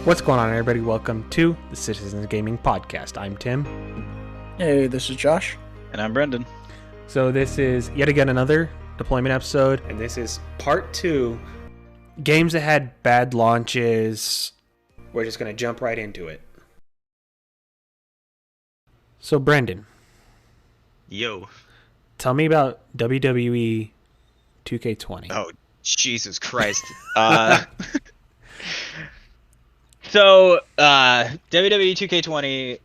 What's going on, everybody? Welcome to the Citizens Gaming Podcast. I'm Tim. Hey, this is Josh. And I'm Brenden. So this is yet again another deployment episode, and this is part 2. Games that had bad launches. We're just going to jump right into it. So Brenden, Yo. tell me about WWE 2K20. Oh, Jesus Christ. So, WWE 2K20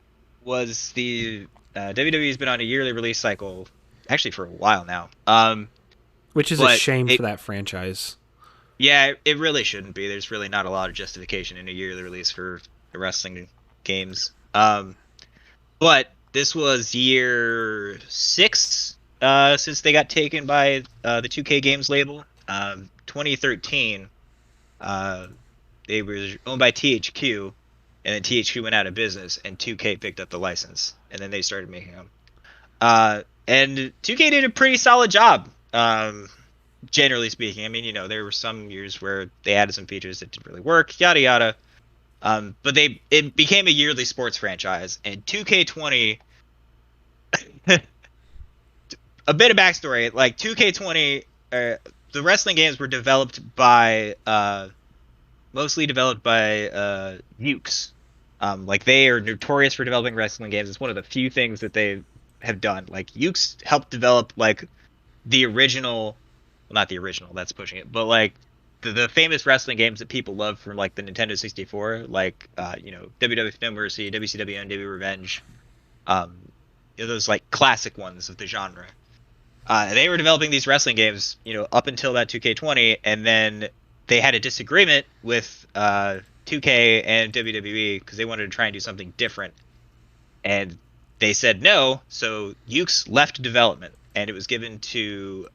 was the... WWE's been on a yearly release cycle, actually for a while now. Which is a shame for that franchise. Yeah, it really shouldn't be. There's really not a lot of justification in a yearly release for wrestling games. But this was year 6 since they got taken by the 2K Games label. 2013, they were owned by THQ, and then THQ went out of business, and 2K picked up the license, and then they started making them. And 2K did a pretty solid job, generally speaking. I mean, you know, there were some years where they added some features that didn't really work, yada yada. But it became a yearly sports franchise, and 2K20. A bit of backstory: like 2K20, the wrestling games were mostly developed by Ukes. Like, they are notorious for developing wrestling games. It's one of the few things that they have done. Like, Ukes helped develop like the original, well, not the original, that's pushing it, but like the famous wrestling games that people love from like the Nintendo 64, like WWF No Mercy, WCW NW Revenge, those like classic ones of the genre. They were developing these wrestling games, up until that 2K20, and then they had a disagreement with 2K and WWE because they wanted to try and do something different, and they said no. So Ukes left development, and it was given to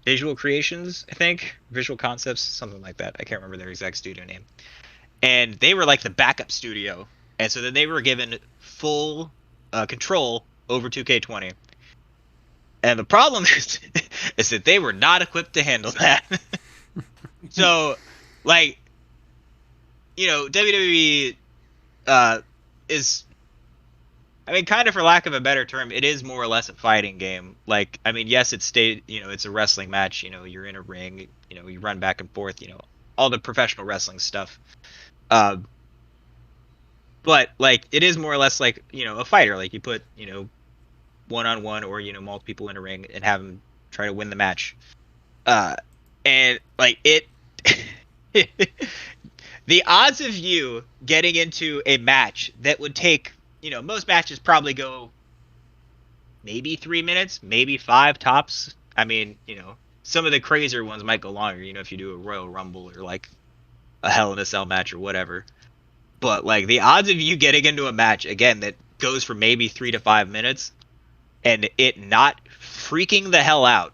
Visual Creations, I think, Visual Concepts, something like that. I can't remember their exact studio name. And they were like the backup studio, and so then they were given full control over 2K20. And the problem is that they were not equipped to handle that. So, like, WWE is, I mean, kind of for lack of a better term, it is more or less a fighting game. Like, I mean, yes, it's a wrestling match. You're in a ring. You run back and forth. All the professional wrestling stuff. But like, it is more or less like a fighter. Like, you put one-on-one or multiple people in a ring and have them try to win the match. And like it. The odds of you getting into a match that would take, most matches probably go maybe 3 minutes, maybe 5 tops. I mean, some of the crazier ones might go longer, if you do a Royal Rumble or like a Hell in a Cell match or whatever. But like, the odds of you getting into a match, again, that goes for maybe 3 to 5 minutes and it not freaking the hell out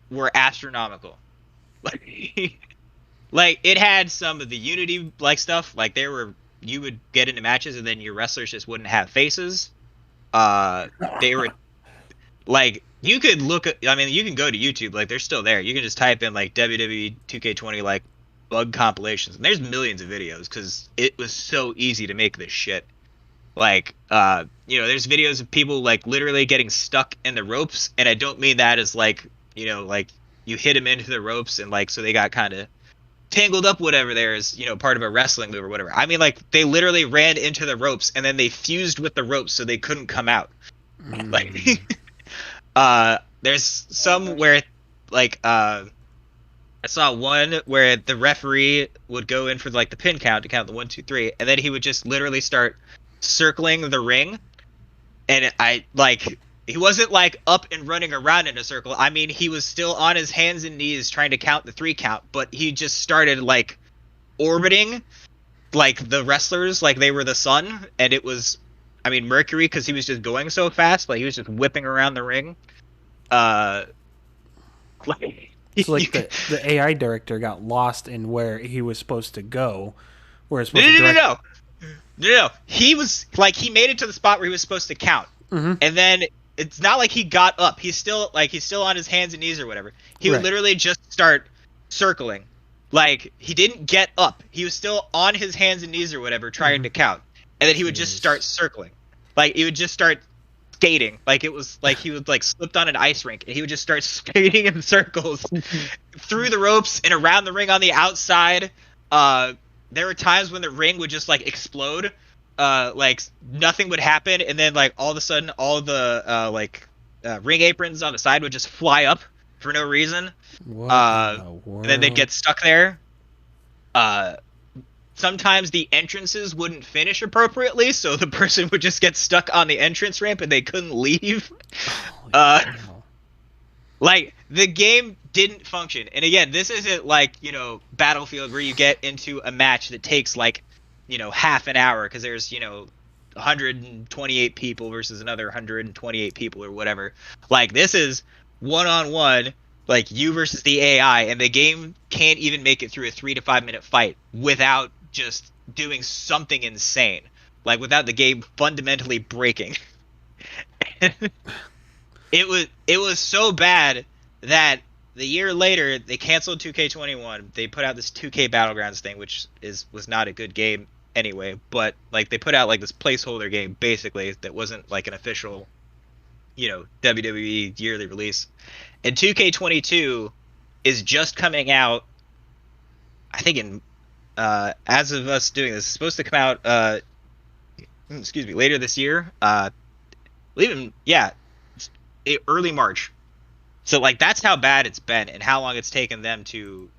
were astronomical. Like it had some of the Unity like stuff. Like, you would get into matches and then your wrestlers just wouldn't have faces. They were like, you could look at, I mean, you can go to YouTube, like they're still there. You can just type in like WWE 2K20 like bug compilations, and there's millions of videos because it was so easy to make this shit. Like, there's videos of people like literally getting stuck in the ropes, and I don't mean that as like, like you hit them into the ropes and like so they got kind of tangled up, whatever, there is part of a wrestling move or whatever. I mean, like, they literally ran into the ropes and then they fused with the ropes so they couldn't come out. Like, there's some where like I saw one where the referee would go in for like the pin count to count the 1, 2, 3, and then he would just literally start circling the ring, and he wasn't like up and running around in a circle. I mean, he was still on his hands and knees trying to count the 3 count, but he just started like orbiting like the wrestlers like they were the sun, and it was, I mean, Mercury, because he was just going so fast. Like, he was just whipping around the ring. So like the AI director got lost in where he was supposed to go. Where it's supposed No. He was like, he made it to the spot where he was supposed to count, and then it's not like he got up. He's still on his hands and knees or whatever. He would literally just start circling, Like, he didn't get up. He was still on his hands and knees or whatever, trying to count. And then he would just start Jeez. circling. Like, he would just start skating. Like, it was like he would, like, slipped on an ice rink, and he would just start skating in circles through the ropes and around the ring on the outside. Uh, there were times when the ring would just, like, explode. Like, nothing would happen, and then, like, all of a sudden, all the, ring aprons on the side would just fly up for no reason. What in Uh, the and then they'd world? get stuck there. Uh, Sometimes the entrances wouldn't finish appropriately, so the person would just get stuck on the entrance ramp and they couldn't leave. Holy Uh, cow. like, the game didn't function. And again, this isn't like, Battlefield where you get into a match that takes like, half an hour because there's, 128 people versus another 128 people or whatever. Like, this is one on one, like you versus the AI, and the game can't even make it through a 3 to 5 minute fight without just doing something insane. Like, without the game fundamentally breaking. It was so bad that the year later they canceled 2K21. They put out this 2K Battlegrounds thing, which was not a good game anyway. But like, they put out like this placeholder game basically that wasn't like an official, WWE yearly release. And 2K22 is just coming out. I think in as of us doing this, it's supposed to come out. Excuse me, later this year. Even yeah, early March. So like, that's how bad it's been and how long it's taken them to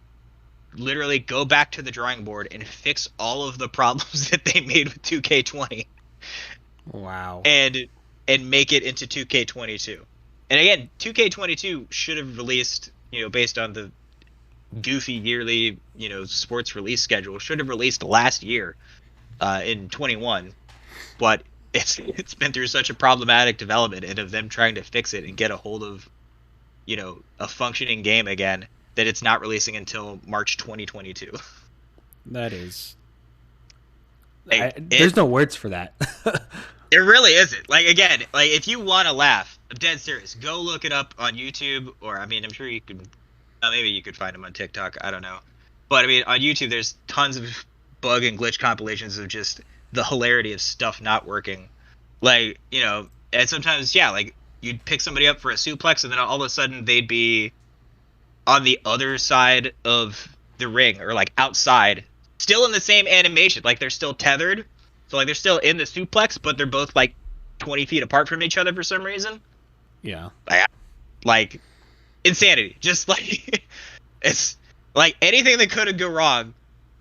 literally go back to the drawing board and fix all of the problems that they made with 2K20 Wow. and make it into 2K22. And again, 2K22 should have released, based on the goofy yearly, sports release schedule, should have released last year in 21, but it's been through such a problematic development and of them trying to fix it and get a hold of a functioning game again, that it's not releasing until March 2022. That is. Like, There's no words for that. it really isn't. Like, again, like, if you want to laugh, I'm dead serious. Go look it up on YouTube, or I mean, I'm sure you could. Maybe you could find them on TikTok. I don't know, but I mean, on YouTube, there's tons of bug and glitch compilations of just the hilarity of stuff not working. Like, and sometimes, yeah, like, you'd pick somebody up for a suplex, and then all of a sudden they'd be on the other side of the ring, or like outside, still in the same animation. Like, they're still tethered, so like they're still in the suplex, but they're both like 20 feet apart from each other for some reason. Yeah. Like insanity. Just like it's like anything that could go wrong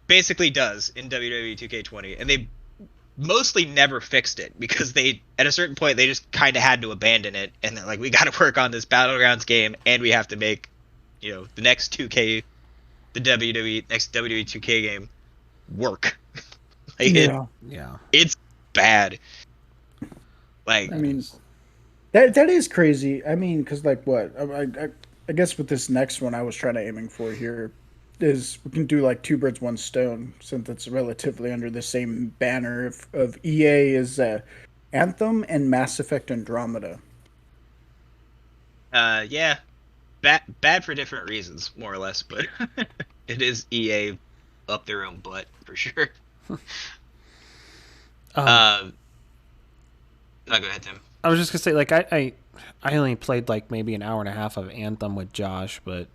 basically does in WWE 2K20, and they mostly never fixed it because they, at a certain point, they just kind of had to abandon it, and they're like, we got to work on this Battlegrounds game, and we have to make the next 2K, the WWE next WWE 2K game work. Like, Yeah. Yeah. it's bad. Like, I mean, that is crazy. I mean, because like what? I guess with this next one, I was trying to aiming for here is we can do like two birds, one stone, since it's relatively under the same banner of EA is Anthem and Mass Effect Andromeda. yeah, bad for different reasons, more or less, but it is EA up their own butt for sure. Um, Um, no, go ahead, Tim. I was just gonna say, like, I only played like maybe an hour and a half of Anthem with Josh, but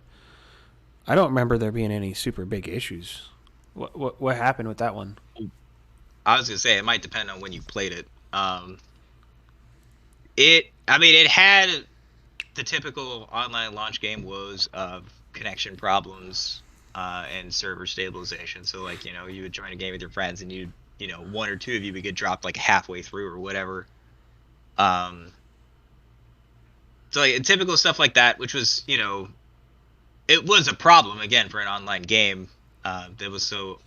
I don't remember there being any super big issues. What happened with that one? I was gonna say it might depend on when you played it. I mean, it had the typical online launch game woes of connection problems and server stabilization. So like, you would join a game with your friends and one or two of you would get dropped like halfway through or whatever. Um, so like, typical stuff like that, which was, it was a problem again for an online game that was so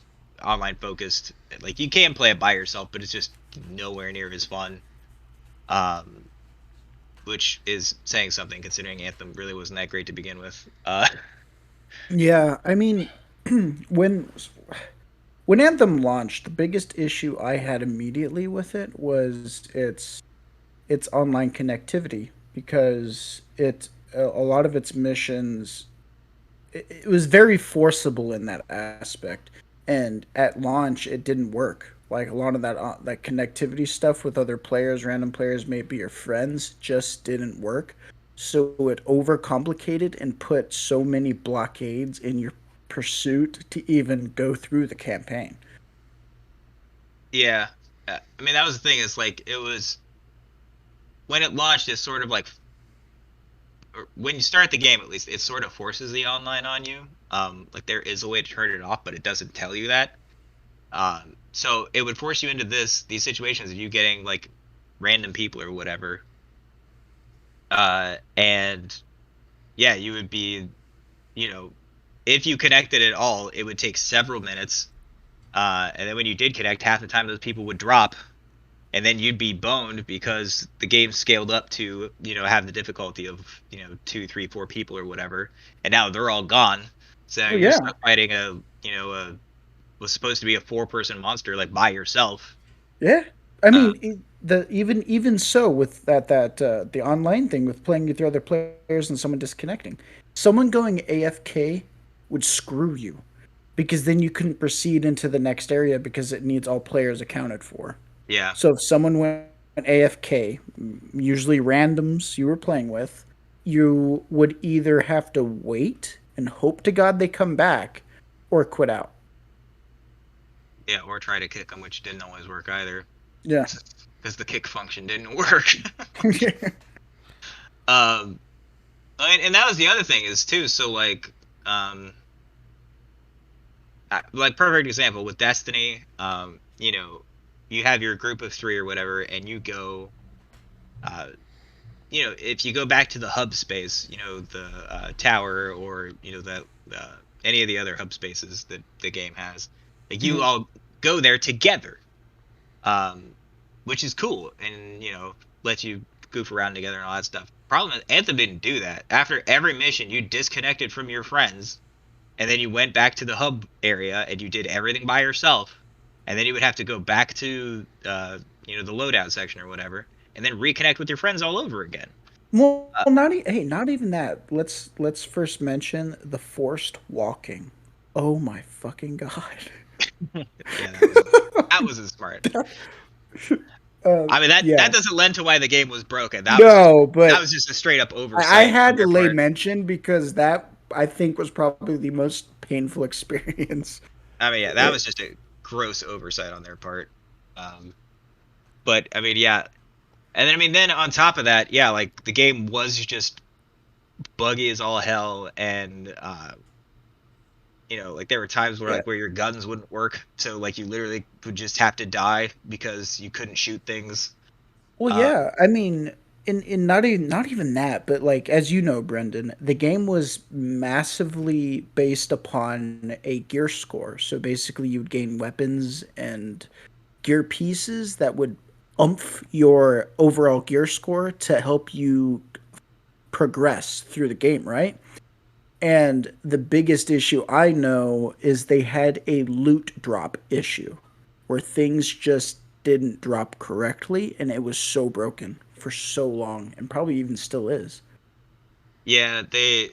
online focused. Like, you can play it by yourself, but it's just nowhere near as fun. Um, which is saying something considering Anthem really wasn't that great to begin with. Yeah, I mean, when when Anthem launched, the biggest issue I had immediately with it was its online connectivity because a lot of its missions it was very forcible in that aspect. And at launch, it didn't work. Like a lot of that connectivity stuff with other players, random players, maybe your friends, just didn't work. So it overcomplicated and put so many blockades in your pursuit to even go through the campaign. Yeah. I mean, that was the thing. Is like it was when it launched. It's sort of like or when you start the game, at least, it sort of forces the online on you. Like there is a way to turn it off, but it doesn't tell you that. So it would force you into these situations of you getting like random people or whatever. And yeah, you would be, you know, if you connected at all, it would take several minutes. And then when you did connect, half the time those people would drop, and then you'd be boned because the game scaled up to, have the difficulty of, two, three, four people or whatever, and now they're all gone. So Oh you're yeah, stuck fighting a was supposed to be a four-person monster like by yourself. yeah. I Uh, mean, the even so with the online thing with playing with your other players and someone disconnecting, someone going AFK would screw you because then you couldn't proceed into the next area because it needs all players accounted for. yeah, So if someone went AFK, usually randoms you were playing with, you would either have to wait and hope to God they come back or quit out. yeah, or try to kick them, which didn't always work either, Yeah. because the kick function didn't work. um, and that was the other thing is too. So like, um, like perfect example with Destiny, you have your group of three or whatever, and you go, uh, if you go back to the hub space, the tower, or that any of the other hub spaces that the game has, like you Mhm. all go there together, um, which is cool, and lets you goof around together and all that stuff. Problem is, Anthem didn't do that. After every mission, you disconnected from your friends, and then you went back to the hub area and you did everything by yourself, and then you would have to go back to the loadout section or whatever, and then reconnect with your friends all over again. Well, uh, not even that. Let's first mention the forced walking. Oh my fucking god. yeah, that wasn't smart. I mean, that Yeah. doesn't lend to why the game was broken. No, That but was just a straight up I oversight on had to their lay part. mention because that I think was probably the most painful experience. I mean, yeah, that was just a gross oversight on their part. um but I mean, yeah. And then, I mean, then on top of that, yeah, like the game was just buggy as all hell, and like there were times where Yeah. like where your guns wouldn't work, so like you literally would just have to die because you couldn't shoot things. Well, um yeah. I mean, in not even that, but like as you know, Brendan, the game was massively based upon a gear score. So basically, you would gain weapons and gear pieces that would umph your overall gear score to help you progress through the game, right? And the biggest issue I know is they had a loot drop issue where things just didn't drop correctly and it was so broken for so long and probably even still is. yeah, they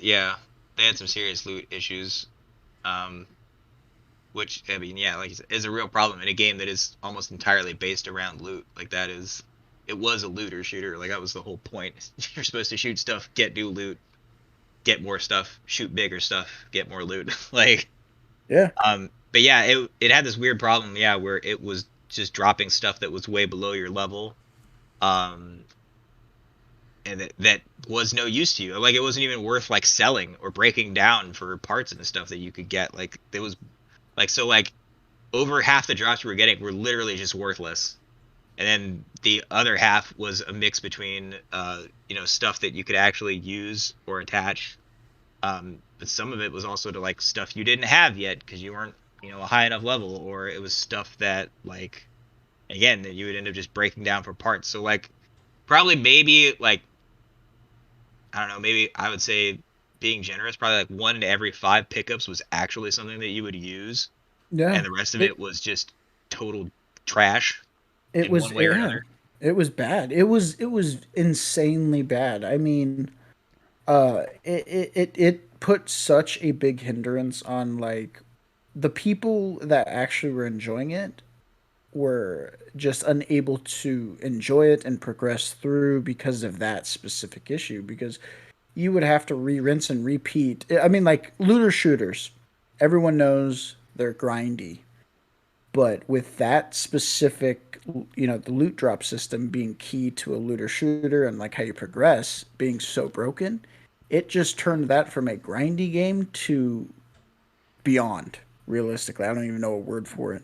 had some serious loot issues, um which, I mean, yeah, like you said, is a real problem in a game that is almost entirely based around loot. Like that is it was a looter shooter. Like that was the whole point. You're supposed to shoot stuff, get new loot, get more stuff, shoot bigger stuff, get more loot. Like, Yeah. but yeah, it had this weird problem, yeah, where it was just dropping stuff that was way below your level, um, and that was no use to you. Like it wasn't even worth like selling or breaking down for parts and the stuff that you could get. Like it was like so like over half the drops we were getting were literally just worthless, and then the other half was a mix between stuff that you could actually use or attach. But some of it was also to like stuff you didn't have yet because you weren't, a high enough level, or it was stuff that like again that you would end up just breaking down for parts. So like probably maybe like I don't know, maybe I would say being generous, probably like one to every five pickups was actually something that you would use, Yeah. and the rest of It it was just total trash it in was one way or yeah. another. It was bad. It was insanely bad. I mean, it put such a big hindrance on like the people that actually were enjoying it were just unable to enjoy it and progress through because of that specific issue. Because you would have to rinse and repeat. I mean, like looter shooters, everyone knows they're grindy, but with that specific, the loot drop system being key to a looter shooter and like how you progress being so broken, it just turned that from a grindy game to beyond. Realistically, I don't even know a word for it.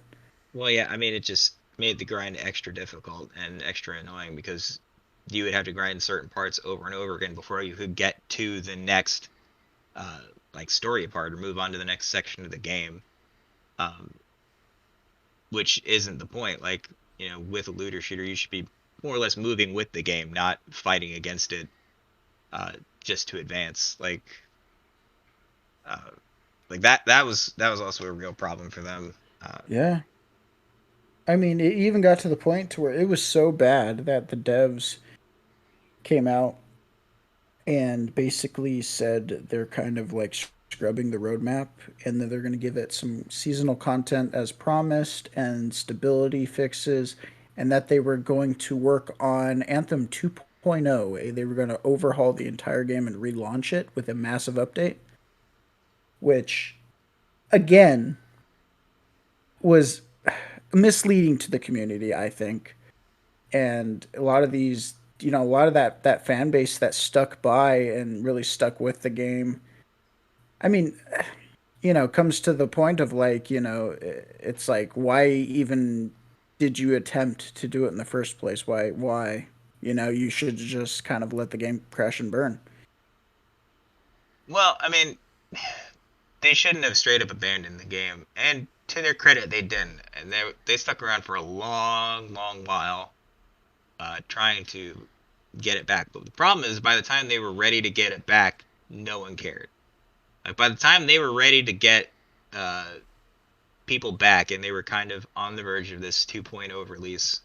Well, yeah, I mean, it just made the grind extra difficult and extra annoying because you would have to grind certain parts over and over again before you could get to the next uh like story part or move on to the next section of the game. Um, which isn't the point. Like, with a looter shooter, you should be more or less moving with the game, not fighting against it uh just to advance. Uh like that was also a real problem for them. Yeah. I mean, it even got to the point to where it was so bad that the devs came out and basically said they're kind of like scrubbing the roadmap and that they're going to give it some seasonal content as promised and stability fixes, and that they were going to work on Anthem 2.0. They were going to overhaul the entire game and relaunch it with a massive update, which again was misleading to the community, I think. And a lot of these, a lot of that fan base that stuck by and really stuck with the game. I mean, comes to the point of like, it's like, why even did you attempt to do it in the first place? Why? You should just kind of let the game crash and burn. Well, I mean, they shouldn't have straight up abandoned the game, and to their credit, they didn't, and they stuck around for a long, long while, trying to get it back. But the problem is, by the time they were ready to get it back, no one cared. Like by the time they were ready to get uh, people back, and they were kind of on the verge of this 2.0 release,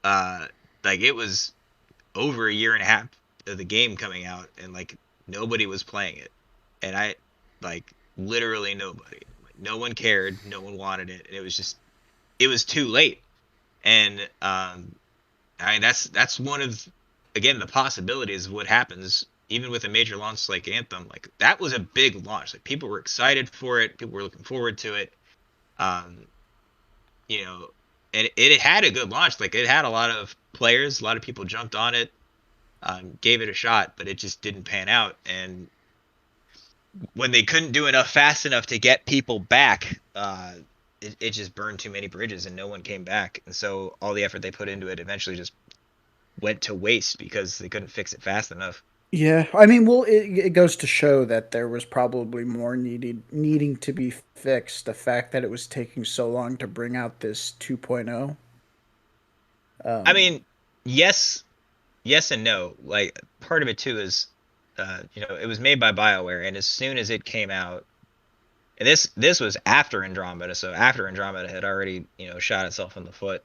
uh, like it was over a year and a half of the game coming out, and like nobody was playing it, and I like literally nobody. Like, no one cared, no one wanted it, and it was too late. And I mean that's one of again the possibilities of what happens even with a major launch like Anthem. Like that was a big launch. Like people were excited for it, people were looking forward to it. Um, you know, and it had a good launch. Like it had a lot of players, a lot of people jumped on it, gave it a shot, but it just didn't pan out. And when they couldn't do enough fast enough to get people back, it just burned too many bridges and no one came back. And so all the effort they put into it eventually just went to waste because they couldn't fix it fast enough. Yeah, I mean, well, it goes to show that there was probably more needing to be fixed. The fact that it was taking so long to bring out this 2.0. I Um, mean, yes, yes and no. Like part of it too is, it was made by BioWare, and as soon as it came out, and this was after Andromeda, so after Andromeda had already shot itself in the foot,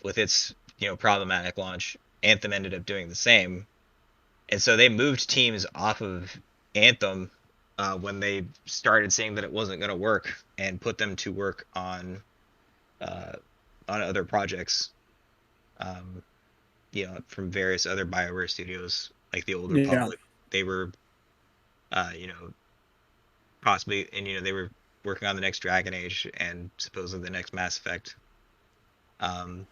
with its problematic launch, Anthem ended up doing the same, and so they moved teams off of Anthem when they started seeing that it wasn't going to work, and put them to work uh, on other projects, um, from various other BioWare studios, like the Old yeah, Republic. They were, you know, possibly, and they were working on the next Dragon Age and supposedly the next Mass Effect. Um,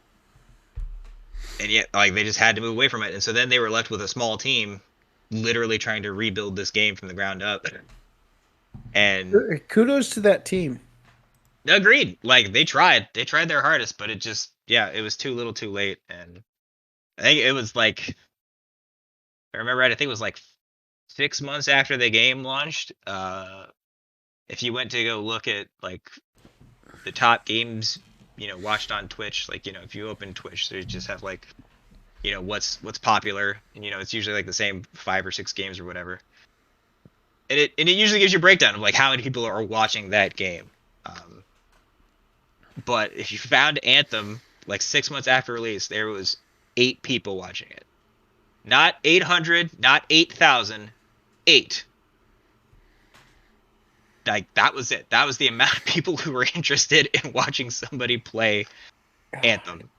and yet, like, they just had to move away from it, and so then they were left with a small team, literally trying to rebuild this game from the ground up. And kudos to that team. agreed, like they tried their hardest, but it just, yeah, it was too little, too late, and I think it was like, if I remember right, I think it was like 6 months after the game launched. If you went to go look at like the top games, watched on Twitch, like if you open Twitch, they just have like what's popular, and it's usually like the same 5 or 6 games or whatever, and it usually gives you a breakdown of like how many people are watching that game. Um, but if you found Anthem like 6 months after release, there was 8 people watching it, not 800, not 8,000, 8. like that was it. That was the amount of people who were interested in watching somebody play Anthem.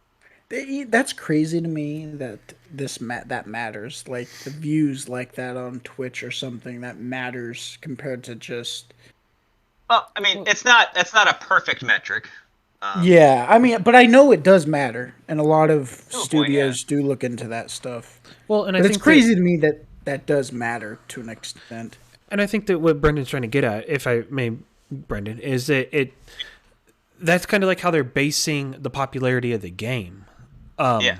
That's crazy to me that that matters. Like the views like that on Twitch or something that matters compared to just. Well, I mean, Well, it's not a perfect metric. Um, Yeah, I mean, but I know it does matter, and a lot of to a point, yeah. studios do look into that stuff. well, and I But it's think that crazy to me that that does matter to an extent. what Brendan's trying to get at, if I may, Brendan, is that that's kind of like how they're basing the popularity of the game. Yeah.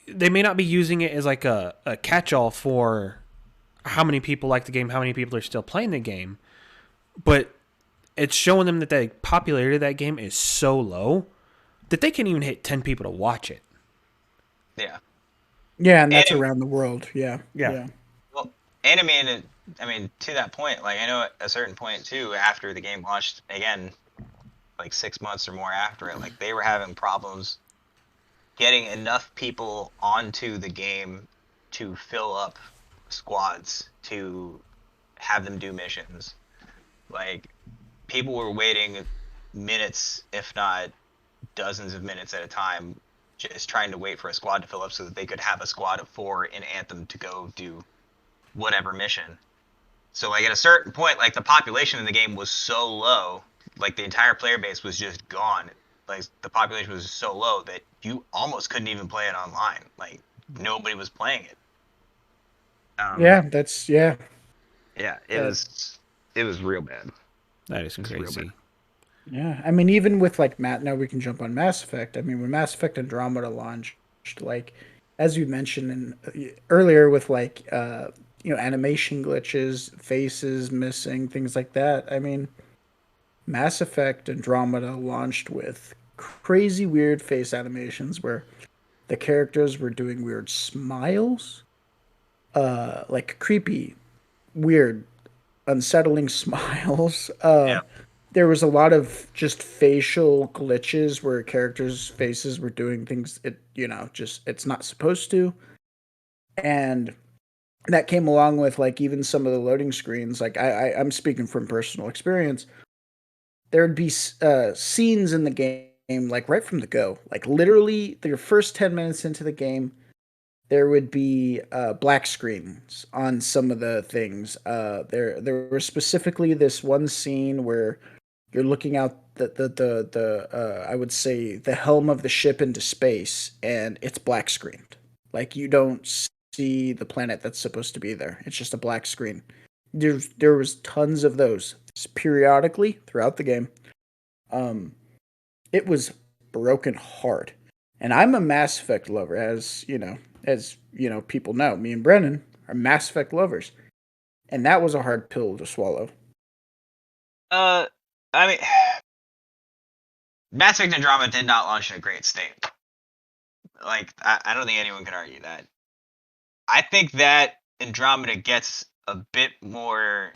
They may not be using it as like a catch-all for how many people like the game, how many people are still playing the game, but it's showing them that the popularity of that game is so low that they can't even hit 10 people to watch it. Yeah. Yeah, and that's Anim- around the world. Yeah, Yeah. yeah, well, animated. I mean, to that point, like I know at a certain point too, after the game launched again, like 6 months or more after it, like they were having problems getting enough people onto the game to fill up squads to have them do missions. Like people were waiting minutes, if not dozens of minutes at a time, just trying to wait for a squad to fill up so that they could have a squad of 4 in Anthem to go do whatever mission. So like at a certain point, like the population in the game was so low, like the entire player base was just gone. Like the population was so low that you almost couldn't even play it online. Like nobody was playing it. Um, yeah. That's yeah. yeah, That it was real bad. That is It was real bad. crazy. yeah. I mean, even with like Matt, now we can jump on Mass Effect. I mean, when Mass Effect Andromeda launched, like as you mentioned earlier, with like animation glitches, faces missing, things like that. I mean, Mass Effect Andromeda launched with crazy weird face animations where the characters were doing weird smiles, like creepy, weird, unsettling smiles. Yeah. There was a lot of just facial glitches where characters' faces were doing things just it's not supposed to, and that came along with like even some of the loading screens. Like I'm speaking from personal experience. There'd be scenes in the game like right from the go, like literally your first 10 minutes into the game there would be black screens on some of the things. There was specifically this one scene where you're looking out the I would say the helm of the ship into space, and it's black screened. Like you don't see the planet that's supposed to be there. It's just a black screen. There was tons of those periodically throughout the game. Um, it was broken hard. And I'm a Mass Effect lover, as people know. Me and Brennan are Mass Effect lovers, and that was a hard pill to swallow. Uh, I mean, Mass Effect Andromeda did not launch in a great state. Like I don't think anyone can argue that. I think that Andromeda gets a bit more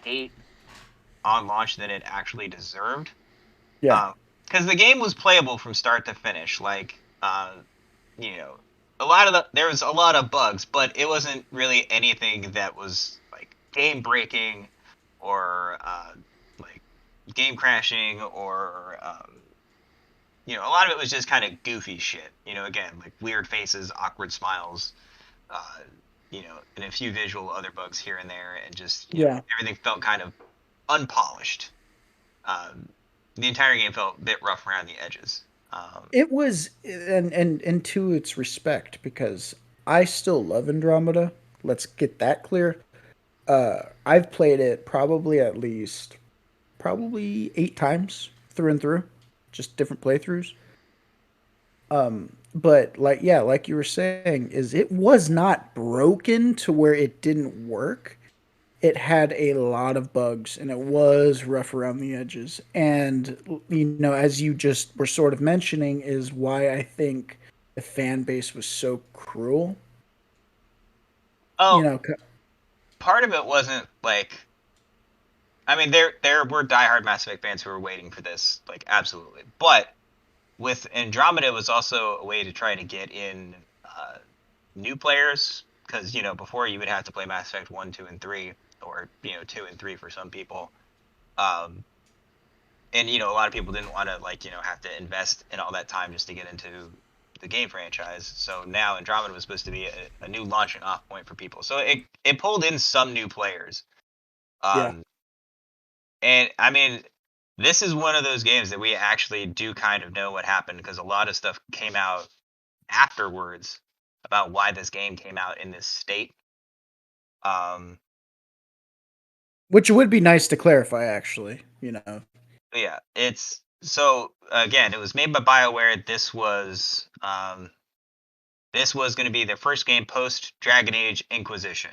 hate on launch than it actually deserved. Yeah, Because the game was playable from start to finish. Like, you know, a lot of there was a lot of bugs, but it wasn't really anything that was like game breaking or like game crashing or a lot of it was just kind of goofy shit. Again, like weird faces, awkward smiles, uh, and a few visual other bugs here and there, and just yeah. everything felt kind of unpolished. Um, the entire game felt a bit rough around the edges. It was, and to its respect, because I still love Andromeda. Let's get that clear. I've played it probably 8 times through and through, just different playthroughs. But like yeah, like you were saying, is it was not broken to where it didn't work. It had a lot of bugs and it was rough around the edges. And as you just were sort of mentioning, is why I think the fan base was so cruel. You oh, know, part of it wasn't like. I mean, there were diehard Mass Effect fans who were waiting for this, like absolutely. But with Andromeda, it was also a way to try to get in new players because before you would have to play Mass Effect 1, 2, and 3 or 2 and 3 for some people. Um, and a lot of people didn't want to have to invest in all that time just to get into the game franchise. So now Andromeda was supposed to be a new launching off point for people. So it pulled in some new players. Yeah. Um, and I mean, this is one of those games that we actually do kind of know what happened because a lot of stuff came out afterwards about why this game came out in this state. Um, Which would be nice to clarify, actually. yeah, it's so again, it was made by BioWare. This was going to be their first game post Dragon Age Inquisition,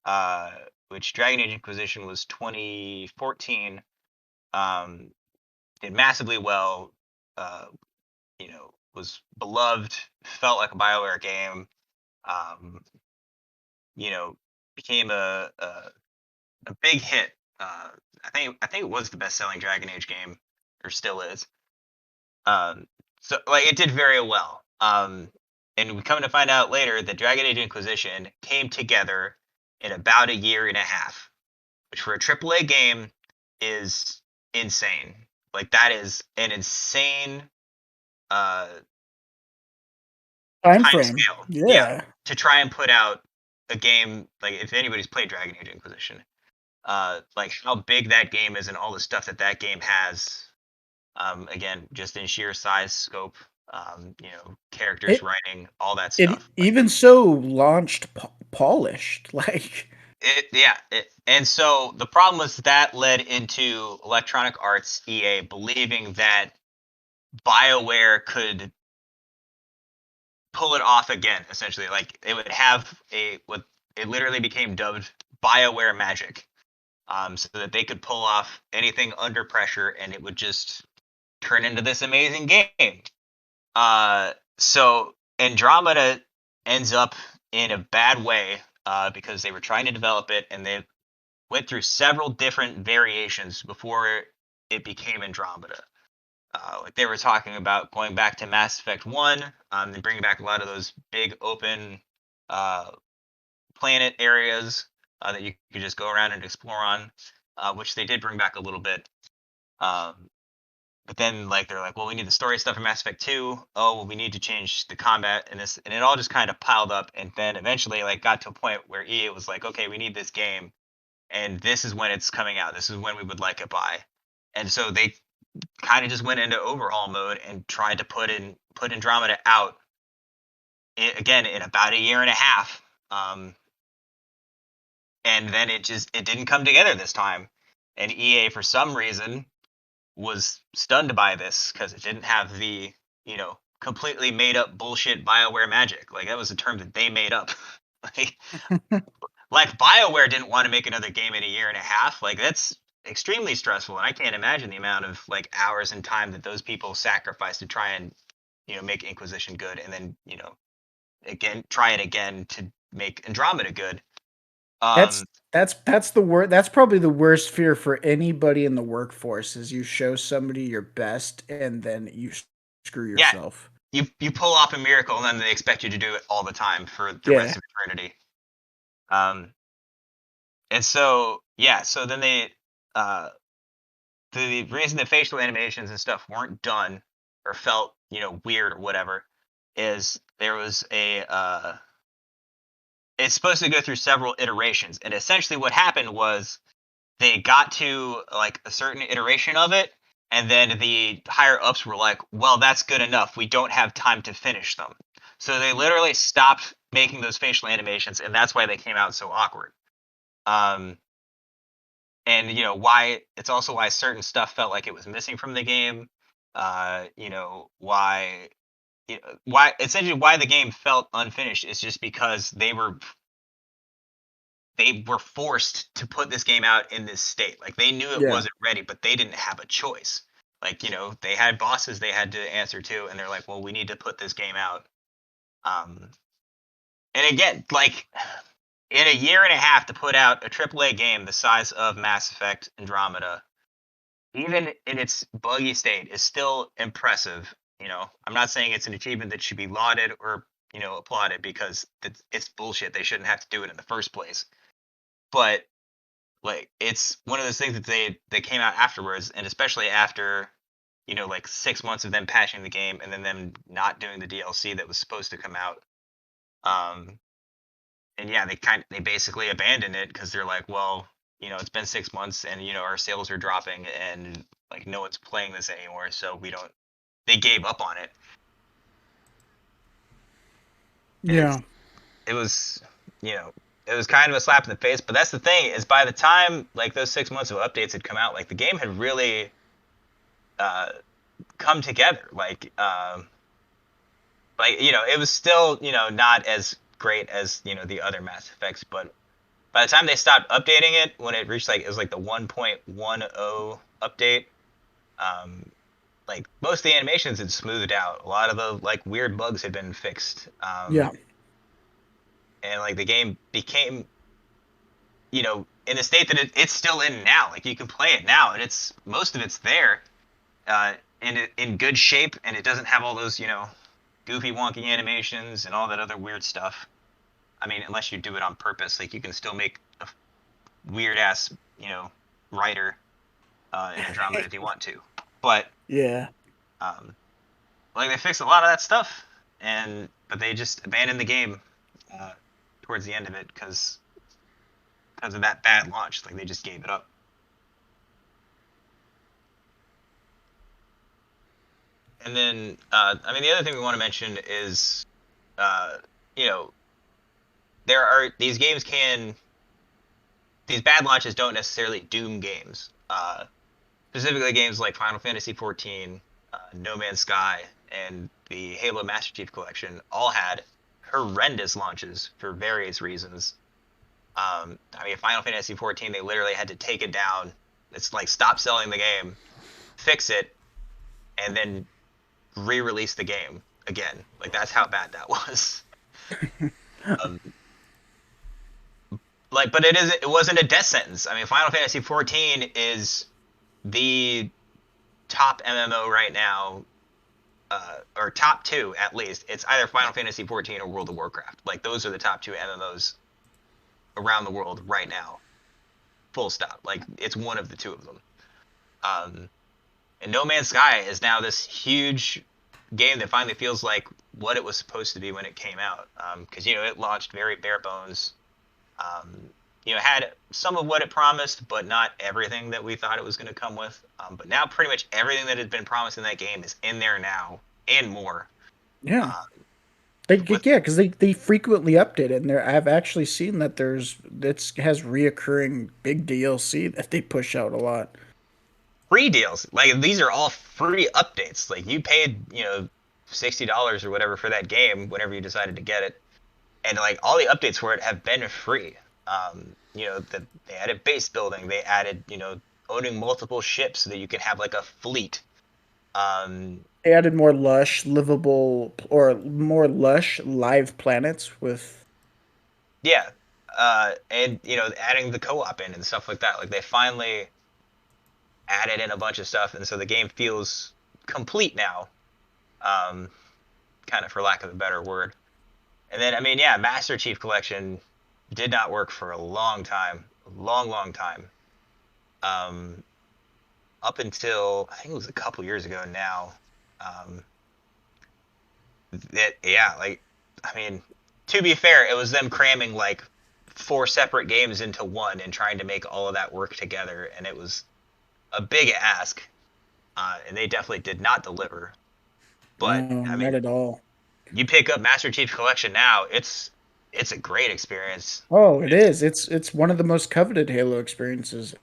uh, which Dragon Age Inquisition was 2014. Um, did massively well. Uh, was beloved. Felt like a BioWare game. Um, became a big hit. I think it was the best selling Dragon Age game, or still is. Um, so like it did very well. And we come to find out later that Dragon Age Inquisition came together in about a year and a half, which for a AAA game is insane. Like that is an insane uh Time time frame. scale. Yeah, Yeah. to try and put out a game like if anybody's played Dragon Age Inquisition, like how big that game is and all the stuff that game has. Again, just in sheer size, scope, characters, It writing, all that it stuff. Like even so launched polished. Like, yeah. And so the problem was that led into Electronic Arts EA believing that BioWare could pull it off again. Essentially, like it would have what it literally became dubbed BioWare magic, so that they could pull off anything under pressure and it would just turn into this amazing game. So Andromeda ends up in a bad way because they were trying to develop it and they went through several different variations before it became Andromeda. Like they were talking about going back to Mass Effect 1, and bringing back a lot of those big open uh, planet areas that you could just go around and explore on, which they did bring back a little bit. Um, but then like they're like, well, we need the story stuff in Mass Effect 2. Oh, well, we need to change the combat and this, and it all just kind of piled up. And then eventually, like, got to a point where EA was like, okay, we need this game, and this is when it's coming out. This is when we would like it by. And so they kind of just went into overhaul mode and tried to put Andromeda out again in about a year and a half. And then it didn't come together this time. And EA for some reason was stunned by this because it didn't have the completely made up bullshit Bioware magic. Like that was a term that they made up. like like Bioware didn't want to make another game in a year and a half. Like that's extremely stressful, and I can't imagine the amount of like hours and time that those people sacrificed to try and make Inquisition good, and then again try it again to make Andromeda good. that's Um, that's the word. That's probably the worst fear for anybody in the workforce is you show somebody your best and then you screw yeah, yourself. you pull off a miracle, and then they expect you to do it all the time for the Yeah. rest of eternity. Um, and so yeah, so then uh, the reason that facial animations and stuff weren't done or felt weird or whatever is there was it's supposed to go through several iterations, and essentially what happened was they got to like a certain iteration of it, and then the higher ups were like, well, that's good enough, we don't have time to finish them, so they literally stopped making those facial animations, and that's why they came out so awkward. um and why it's also why certain stuff felt like it was missing from the game. Why why essentially why the game felt unfinished is just because they were forced to put this game out in this state. Like they knew it Yeah. wasn't ready, but they didn't have a choice. Like they had bosses they had to answer to, and they're like, well, we need to put this game out. um and again, like in a year and a half to put out a AAA game the size of Mass Effect Andromeda, even in its buggy state, is still impressive. I'm not saying it's an achievement that should be lauded or applauded because it's bullshit. They shouldn't have to do it in the first place. But like it's one of those things that they came out afterwards, and especially after like 6 months of them patching the game and then them not doing the DLC that was supposed to come out. Um, and yeah, they basically abandoned it because they're like, well, it's been 6 months and our sales are dropping and like no one's playing this anymore, so we don't. They gave up on it, and Yeah. it was you know it was kind of a slap in the face. But that's the thing is by the time like those 6 months of updates had come out, like the game had really uh, come together. It was still not as great as the other Mass Effects, but by the time they stopped updating it, when it reached like it was like the 1.10 update, um, like most of the animations had smoothed out. A lot of the like weird bugs had been fixed, Yeah. and like the game became in the state that it's still in now. Like you can play it now, and it's most of it's there, in good shape, and it doesn't have all those goofy wonky animations and all that other weird stuff. I mean, unless you do it on purpose, like you can still make a weird ass writer in Andromeda if you want to. But Yeah. um, like they fixed a lot of that stuff, but they just abandoned the game uh, towards the end of it because of that bad launch. Like they just gave it up. And then I mean the other thing we want to mention is uh, you know there are these bad launches don't necessarily doom games. Specifically games like Final Fantasy XIV, No Man's Sky, and the Halo Master Chief Collection all had horrendous launches for various reasons. I mean, Final Fantasy XIV, they literally had to take it down. It's like stop selling the game, fix it, and then re-release the game again. Like that's how bad that was. Um, but it wasn't a death sentence. I mean, Final Fantasy XIV is the top MMO right now, or top two at least. It's either Final Fantasy XIV or World of Warcraft. Like those are the top two MMOs around the world right now. Full stop. Like it's one of the two of them. Um, and No Man's Sky is now this huge game that finally feels like what it was supposed to be when it came out. Because it launched very bare bones. Had some of what it promised, but not everything that we thought it was going to come with. But now, pretty much everything that had been promised in that game is in there now, and more. Yeah. Um, with Yeah, because they frequently update it, and there I've actually seen that it has reoccurring big DLC that they push out a lot. free deals, like these are all free updates. Like you paid, $60 or whatever for that game whenever you decided to get it, and like all the updates for it have been free. They added base building, they added, owning multiple ships so that you can have like a fleet. Um, They added more lush, livable, or more lush live planets with. yeah, and adding the co-op in and stuff like that. Like they finally added in a bunch of stuff, and so the game feels complete now. Um, Kind of for lack of a better word. And then I mean, yeah, Master Chief Collection did not work for a long time, long time. Um, Up until I think it was a couple years ago now. Um, that yeah, like I mean, to be fair, it was them cramming like four separate games into one and trying to make all of that work together, and it was a big ask, and they definitely did not deliver. But No, I not mean, at all. you pick up Master Chief Collection now, it's a great experience. Oh, it It's is. It's one of the most coveted Halo experiences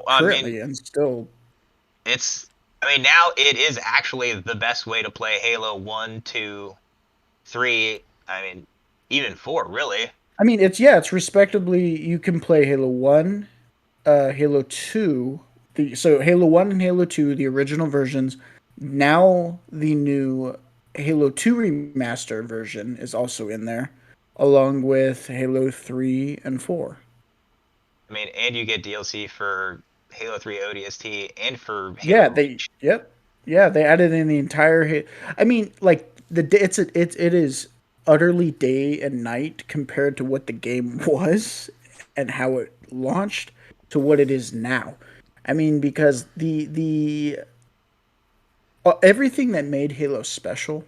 I mean, currently, and still. it's I mean now it is actually the best way to play Halo 1, 2, 3, I mean even 4 really. I mean, it's respectably. You can play Halo 1, Halo 2, so Halo 1 and Halo 2, the original versions. Now the new Halo 2 remastered version is also in there, along with Halo 3 and 4. I mean and you get DLC for Halo 3 ODST and for Yeah, Halo they Reach. yep. Yeah, they added in the entire I mean, like it is utterly day and night compared to what the game was and how it launched. to what it is now. I mean, because the everything that made Halo special,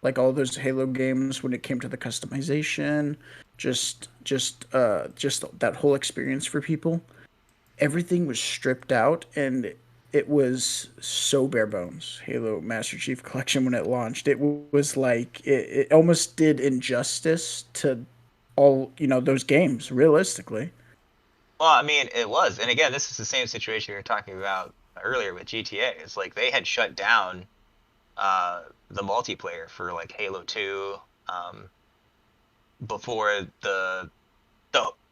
like all those Halo games when it came to the customization, just that whole experience for people, everything was stripped out and it was so bare bones. Halo Master Chief Collection when it launched, it was like it almost did injustice to all, those games realistically. Well, I mean, it was, and again, this is the same situation we were talking about earlier with GTA. It's like they had shut down the multiplayer for like Halo 2 um, before the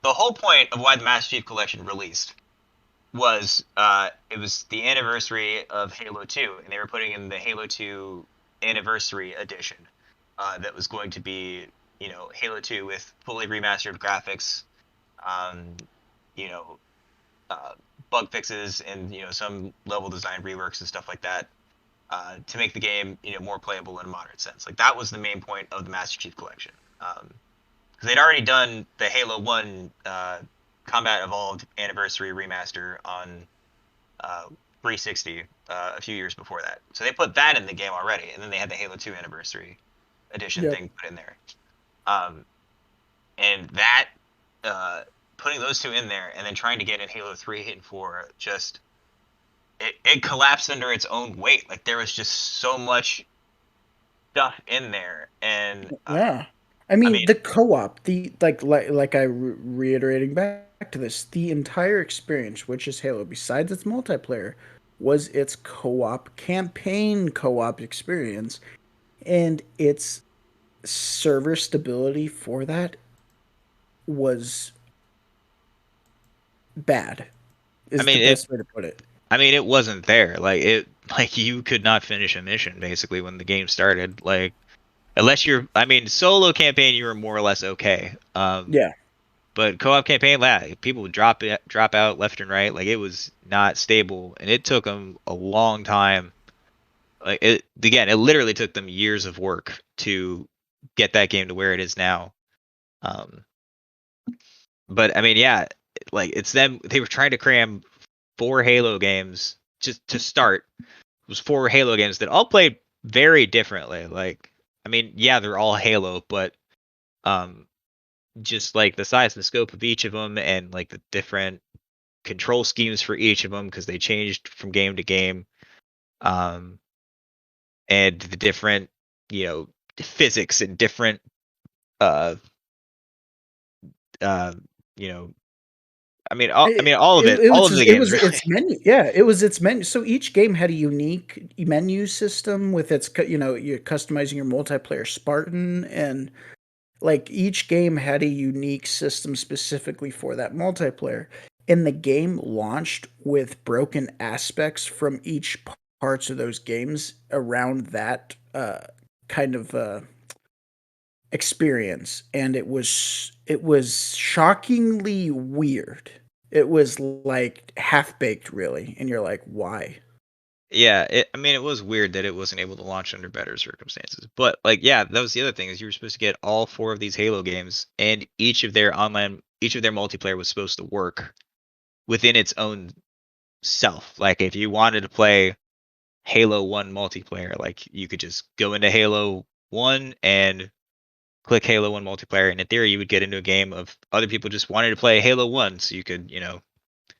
whole point of why the Master Chief Collection released was it was the anniversary of Halo 2, and they were putting in the Halo 2 Anniversary Edition that was going to be, Halo 2 with fully remastered graphics, um, you know, uh, bug fixes, and some level design reworks and stuff like that to make the game more playable in a modern sense. Like that was the main point of the Master Chief Collection. Because they'd already done the Halo 1 Combat Evolved Anniversary remaster on 360 a few years before that. So they put that in the game already, and then they had the Halo 2 Anniversary Edition Yep. thing put in there. Um, and that, putting those two in there, and then trying to get in Halo 3 and 4, just it collapsed under its own weight. Like there was just so much stuff in there, and Yeah. I I mean, mean, the co-op, the like reiterating back to this, the entire experience, which is Halo, besides its multiplayer, was its co-op campaign co-op experience, and its server stability for that was bad. I Is the mean it. best way to put it. I mean, it wasn't there. Like you could not finish a mission basically when the game started. Like, unless I mean, solo campaign, you were more or less okay. Yeah. But co-op campaign, people would drop out left and right. Like, it was not stable, and it took them a long time. Like, it literally took them years of work to get that game to where it is now. Um, but I mean, yeah, like it's them. They were trying to cram 4 Halo games just to start. It was 4 Halo games that all played very differently. Like, I mean, yeah, they're all Halo, but um, just like the size and the scope of each of them, and like the different control schemes for each of them because they changed from game to game, um, and the different, you know, physics and different, uh, uh, you know, all of it, It all was of the it games was really. its menu. Yeah, it was its menu. So each game had a unique menu system with its, you're customizing your multiplayer Spartan, and like each game had a unique system specifically for that multiplayer. And the game launched with broken aspects from each parts of those games around that kind of experience, and it was shockingly weird. It was like half baked really, and you're like, why? Yeah, I mean, it was weird that it wasn't able to launch under better circumstances. But like, yeah, that was the other thing is you were supposed to get all 4 of these Halo games, and each of their multiplayer was supposed to work within its own self. Like, if you wanted to play Halo 1 multiplayer, like you could just go into Halo 1 and click Halo 1 multiplayer, and in theory, you would get into a game of other people just wanted to play Halo 1, so you could,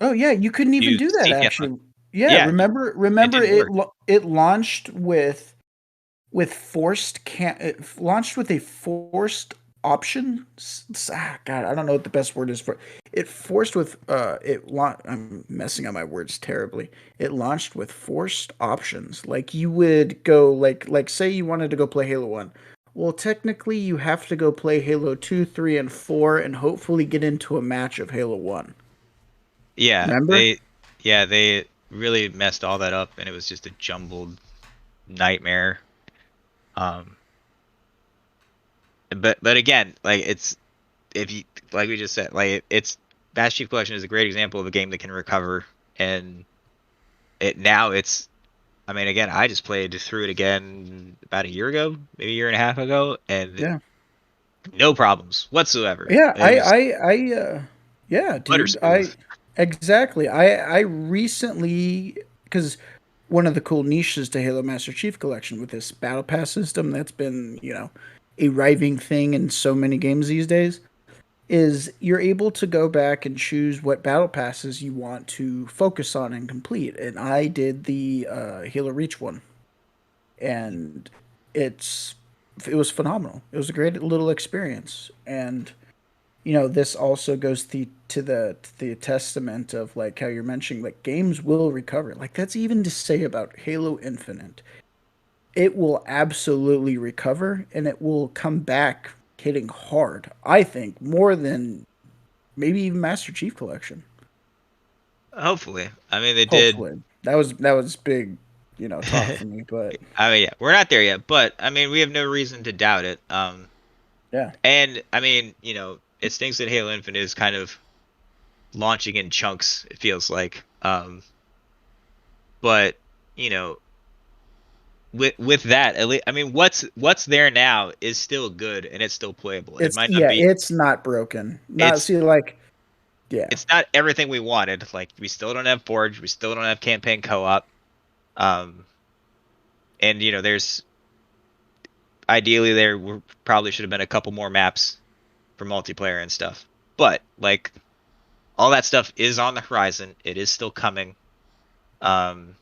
Oh yeah, you couldn't even do do that CTF on. actually. Yeah, Yeah, it remember didn't work. it launched with forced can it launched with a forced option. God, I don't know what the best word is for it. It forced with I'm messing up my words terribly. It launched with forced options. Like you would go like say you wanted to go play Halo 1. Well, technically you have to go play Halo 2, 3 and 4 and hopefully get into a match of Halo 1. Yeah, Remember? they really messed all that up, and it was just a jumbled nightmare. Um, but again, like it's if you like we just said, like it's Bash Chief Collection is a great example of a game that can recover, and it's. I mean, again, I just played through it again about a year ago, maybe a year and a half ago, and Yeah. no problems whatsoever. Yeah, It was yeah, butter dude. smooth. Exactly. I recently, because one of the cool niches to Halo Master Chief Collection with this battle pass system that's been, a riving thing in so many games these days, is you're able to go back and choose what battle passes you want to focus on and complete. And I did the Halo Reach one, and it's it was phenomenal. It was a great little experience, and this also goes to the testament of like how you're mentioning like games will recover. Like that's even to say about Halo Infinite. It will absolutely recover and it will come back hitting hard. I think more than maybe even Master Chief Collection. Hopefully. I mean, they did. Hopefully. That was big, talk for me, but I mean, yeah, we're not there yet, but I mean, we have no reason to doubt it. yeah. And I mean, it stinks that Halo Infinite is kind of launching in chunks. It feels like, but you know, with that, at least, I mean, what's there now is still good and it's still playable. It It's might not yeah, be. it's not broken. Not It's see like yeah. it's not everything we wanted. Like we still don't have Forge. We still don't have campaign co-op. Um, and there's ideally probably should have been a couple more maps for multiplayer and stuff. But like all that stuff is on the horizon. It is still coming. Um,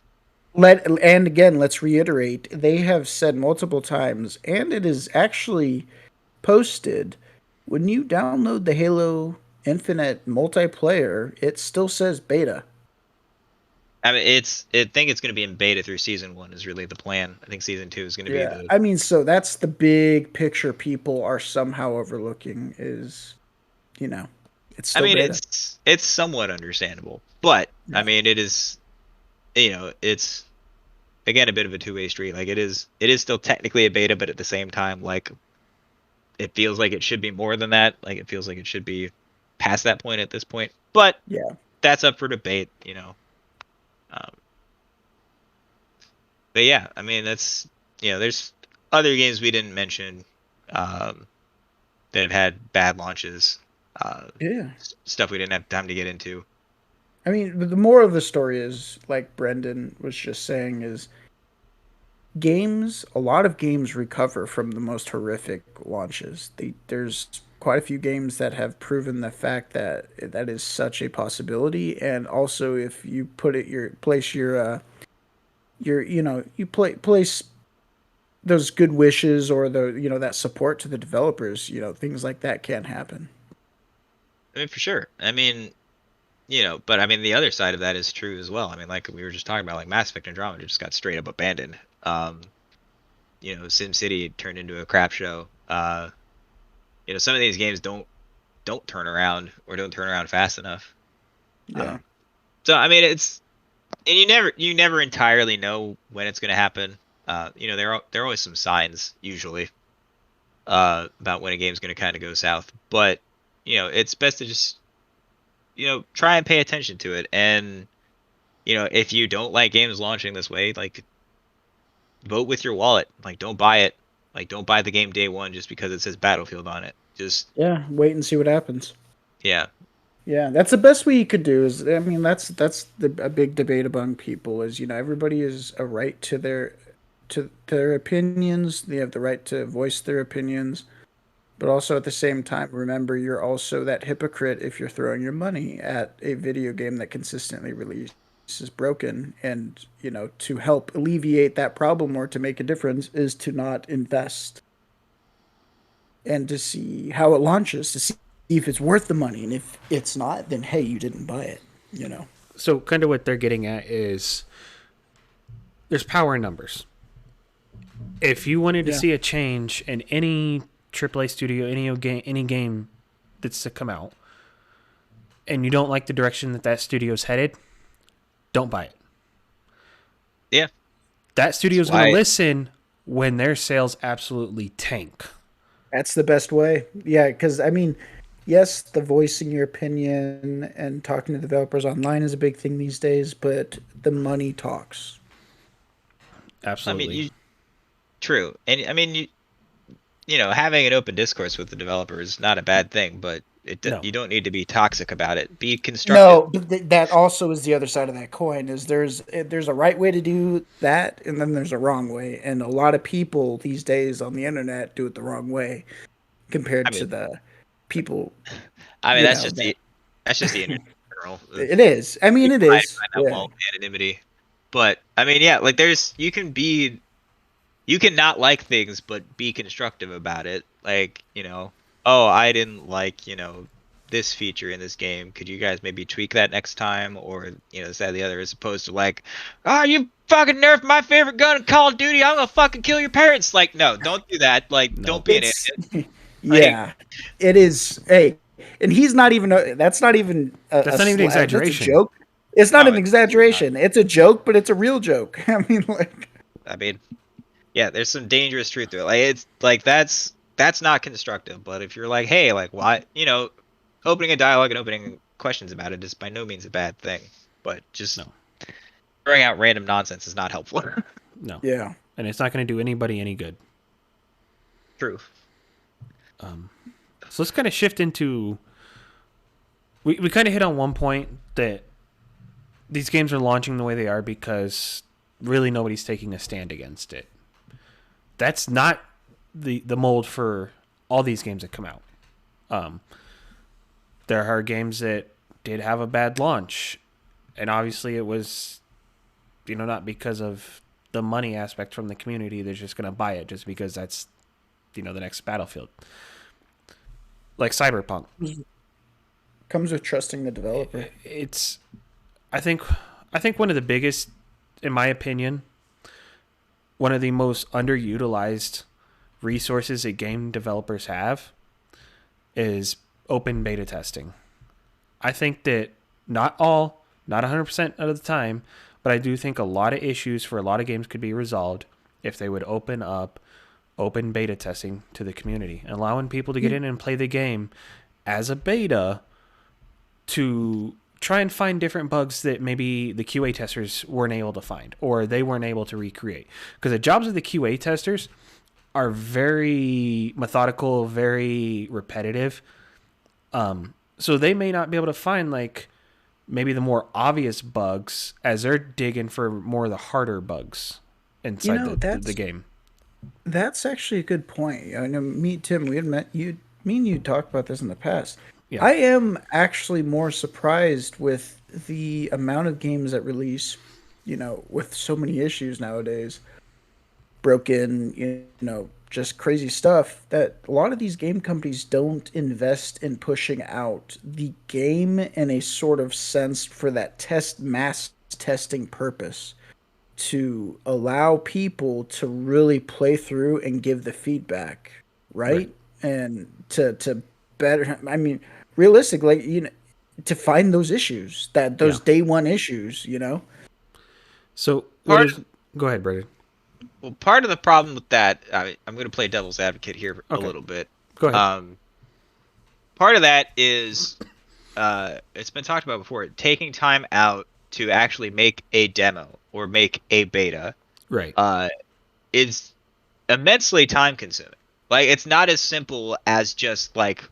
And again, let's reiterate, they have said multiple times, and it is actually posted. When you download the Halo Infinite multiplayer, it still says beta. I mean, I think it's going to be in beta through season 1 is really the plan. I think season 2 is going to be Yeah. the. I mean, so that's the big picture people are somehow overlooking is, you know, it's I still mean, beta. it's somewhat understandable, but I Yeah. mean, it is. It's again a bit of a two-way street. Like it is still technically a beta, but at the same time, like it feels like it should be more than that. Like it feels like it should be past that point at this point. But Yeah. that's up for debate. Um, but yeah, I mean that's there's other games we didn't mention um, that have had bad launches. Uh, Yeah. Stuff we didn't have time to get into. I mean, but the moral of the story is, like Brendan was just saying, is a lot of games recover from the most horrific launches. There's quite a few games that have proven the fact that that is such a possibility, and also if you put it your place your you place those good wishes or the that support to the developers, things like that can happen. I mean, for sure. I mean, but I mean, the other side of that is true as well. I mean, like we were just talking about, like Mass Effect Andromeda just got straight up abandoned. SimCity turned into a crap show. Some of these games don't turn around or don't turn around fast enough. Yeah. Um, so I mean, and you never entirely know when it's going to happen. There are always some signs usually about when a game's going to kind of go south, but it's best to just try and pay attention to it. And if you don't like games launching this way, like vote with your wallet. Like don't buy it. Like don't buy the game day one just because it says Battlefield on it. Just Yeah, wait and see what happens. yeah. Yeah, that's the best way you could do. Is I mean, a big debate among people. Is everybody has a right to their opinions. They have the right to voice their opinions, but also at the same time, remember you're also that hypocrite if you're throwing your money at a video game that consistently releases broken. And to help alleviate that problem or to make a difference is to not invest and to see how it launches to see if it's worth the money. And if it's not, then hey, you didn't buy it. You know. So kind of what they're getting at is there's power in numbers. If you wanted to Yeah. see a change in any AAA studio, any game that's to come out, and you don't like the direction that studio's headed, don't buy it. Yeah. That That's studio's going to why listen when their sales absolutely tank. That's the best way. Yeah, because I mean, yes, the voicing your opinion and talking to developers online is a big thing these days, but the money talks. I mean Absolutely. you true. And I mean having an open discourse with the developer is not a bad thing, but No. You don't need to be toxic about it. Be constructive. No, but that also is the other side of that coin. Is there's a right way to do that, and then there's a wrong way, and a lot of people these days on the internet do it the wrong way I compared to mean, the people, that's that just the internet in general. it is. I mean, You can it is. find that Yeah. wall of anonymity. But I mean, yeah, like you can not like things, but be constructive about it. Like, oh, I didn't like, this feature in this game. Could you guys maybe tweak that next time? Or, this, that, the other, as opposed to like, oh, you fucking nerfed my favorite gun in Call of Duty. I'm gonna fucking kill your parents. Like, no, don't do that. Like, No. don't be an It's idiot. Like, yeah, it is. Hey, and he's not even. That's not even That's not even an That's a exaggeration. joke. It's not no, an it's not. exaggeration. It's a joke, but it's a real joke. I mean, like, I mean, yeah, there's some dangerous truth to it. Like, it's like that's not constructive. But if you're like, hey, like, why, opening a dialogue and opening questions about it is by no means a bad thing. But just No. throwing out random nonsense is not helpful. No. yeah. And it's not going to do anybody any good. True. So let's kind of shift into. We kind of hit on one point that these games are launching the way they are because really nobody's taking a stand against it. That's not the mold for all these games that come out. There are games that did have a bad launch, and obviously it was, not because of the money aspect from the community. They're just going to buy it just because that's, the next Battlefield. Like Cyberpunk. Comes with trusting the developer. It's, I think one of the biggest, in my opinion, one of the most underutilized resources that game developers have is open beta testing. I think that not 100% of the time, but I do think a lot of issues for a lot of games could be resolved if they would open up open beta testing to the community, allowing people to get in and play the game as a beta to try and find different bugs that maybe the QA testers weren't able to find or they weren't able to recreate. Because the jobs of the QA testers are very methodical, very repetitive. So they may not be able to find like maybe the more obvious bugs as they're digging for more of the harder bugs inside the game. That's actually a good point. I know me, Tim, we had met you. Me and you talked about this in the past. Yeah. I am actually more surprised with the amount of games that release, with so many issues nowadays, broken, just crazy stuff, that a lot of these game companies don't invest in pushing out the game in a sort of sense for that mass testing purpose to allow people to really play through and give the feedback, right? And to better, I mean, realistically, to find those issues, those day one issues. So go ahead, Brenden. Well, part of the problem with that, I'm going to play devil's advocate here a little bit. Go ahead. Part of that is, it's been talked about before, taking time out to actually make a demo or make a beta, right, is immensely time consuming. Like, it's not as simple as just like,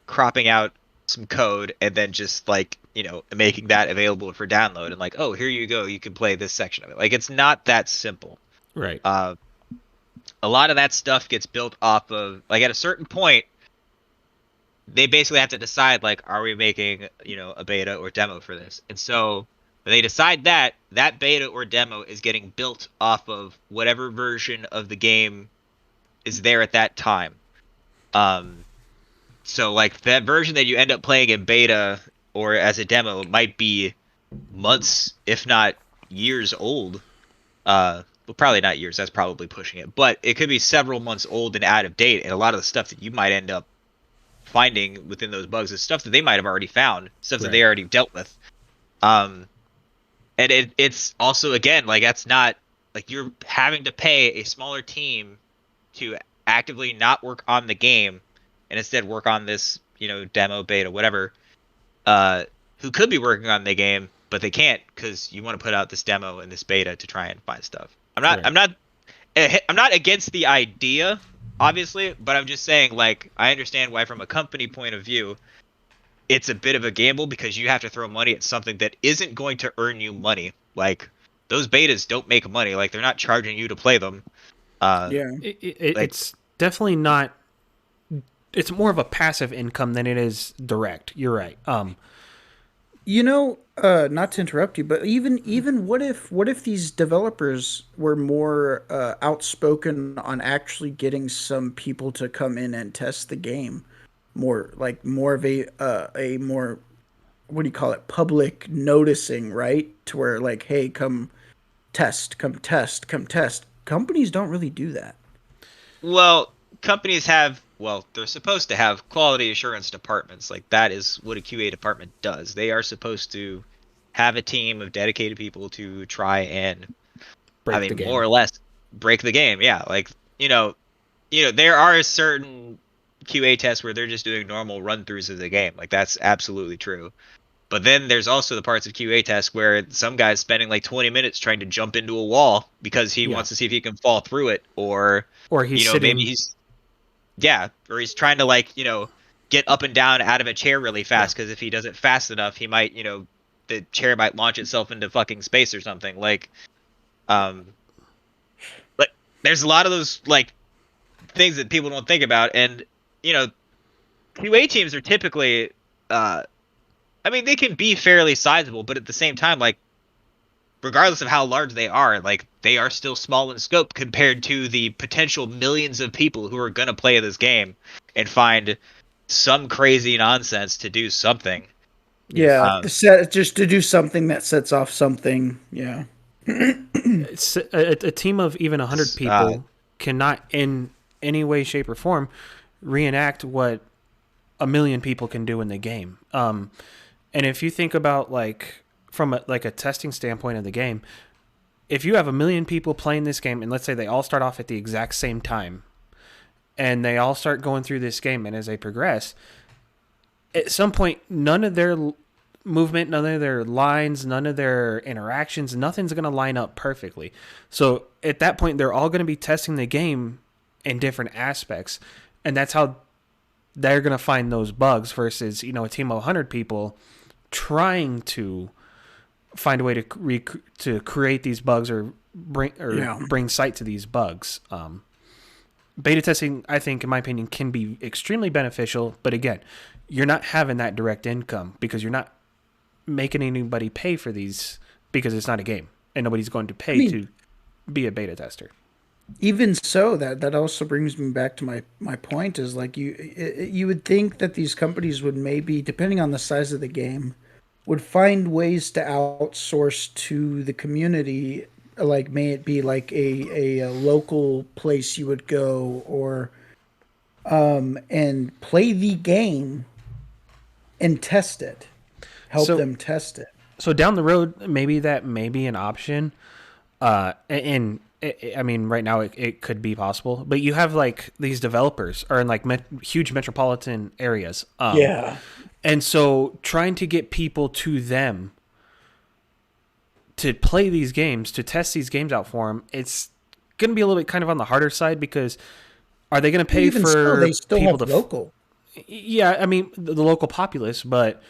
cropping out some code and then just like, making that available for download and like, oh, here you go, you can play this section of it. Like, it's not that simple. Right. A lot of that stuff gets built off of, like, at a certain point, they basically have to decide, like, are we making, a beta or demo for this? And so when they decide that beta or demo is getting built off of whatever version of the game is there at that time. So, like, that version that you end up playing in beta or as a demo might be months, if not years old. Well, probably not years. That's probably pushing it. But it could be several months old and out of date. And a lot of the stuff that you might end up finding within those bugs is stuff that they might have already found, stuff that they already dealt with. And it's also, again, like, that's not, like, you're having to pay a smaller team to actively not work on the game and instead work on this, demo, beta, whatever, who could be working on the game, but they can't because you want to put out this demo and this beta to try and find stuff. I'm not against the idea obviously, but I'm just saying, like, I understand why, from a company point of view, it's a bit of a gamble because you have to throw money at something that isn't going to earn you money. Like, those betas don't make money. Like, they're not charging you to play them. Uh, Yeah. like, It's definitely not. It's more of a passive income than it is direct. You're right. Not to interrupt you, but even what if these developers were more outspoken on actually getting some people to come in and test the game, more of a more, what do you call it, public noticing, right? To where like, hey, come test, come test. Companies don't really do that. well, companies have, well, they're supposed to have quality assurance departments. Like, that is what a QA department does. They are supposed to have a team of dedicated people to try and, I Break the mean, more game. or less break the game. Yeah, like, you know, there are certain QA tests where they're just doing normal run throughs of the game. Like, that's absolutely true. But then there's also the parts of QA tests where some guy's spending like 20 minutes trying to jump into a wall because he Yeah. wants to see if he can fall through it, or Or he's maybe sitting. he's, yeah, or he's trying to, like, get up and down out of a chair really Yeah. fast because if he does it fast enough, he might, the chair might launch itself into fucking space or something. Um, like, there's a lot of those, like, things that people don't think about, and you know, QA teams are typically, uh, I mean, they can be fairly sizable, but at the same time, like, regardless of how large they are, like, they are still small in scope compared to the potential millions of people who are gonna play this game and find some crazy nonsense to do something. Yes. Yeah, Um, just to do something that sets off something. Yeah. It's a team of even 100 uh, people cannot, in any way, shape, or form, reenact what a million people can do in the game. And if you think about, like, from a testing standpoint of the game, if you have a million people playing this game, and let's say they all start off at the exact same time, and they all start going through this game, and as they progress, at some point, none of their movement, none of their lines, none of their interactions, nothing's going to line up perfectly. So at that point, they're all going to be testing the game in different aspects, and that's how they're going to find those bugs versus, a team of 100 people trying to find a way to create these bugs or Yeah. bring sight to these bugs. Beta testing, I think, in my opinion, can be extremely beneficial, but again, you're not having that direct income because you're not making anybody pay for these because it's not a game and nobody's going to I pay mean, to be a beta tester. even so, that also brings me back to my point is like you would think that these companies would, maybe depending on the size of the game, would find ways to outsource to the community, like may it be like a local place you would go, or and play the game and test it, help So them test it. so down the road, maybe that may be an option. And I mean, right now it could be possible, but you have like these developers are in like huge metropolitan areas. Yeah. And so trying to get people to them to play these games, to test these games out for them, it's going to be a little bit kind of on the harder side because are they going to Well, pay even so, for they still people have to local. yeah, I mean the local populace, but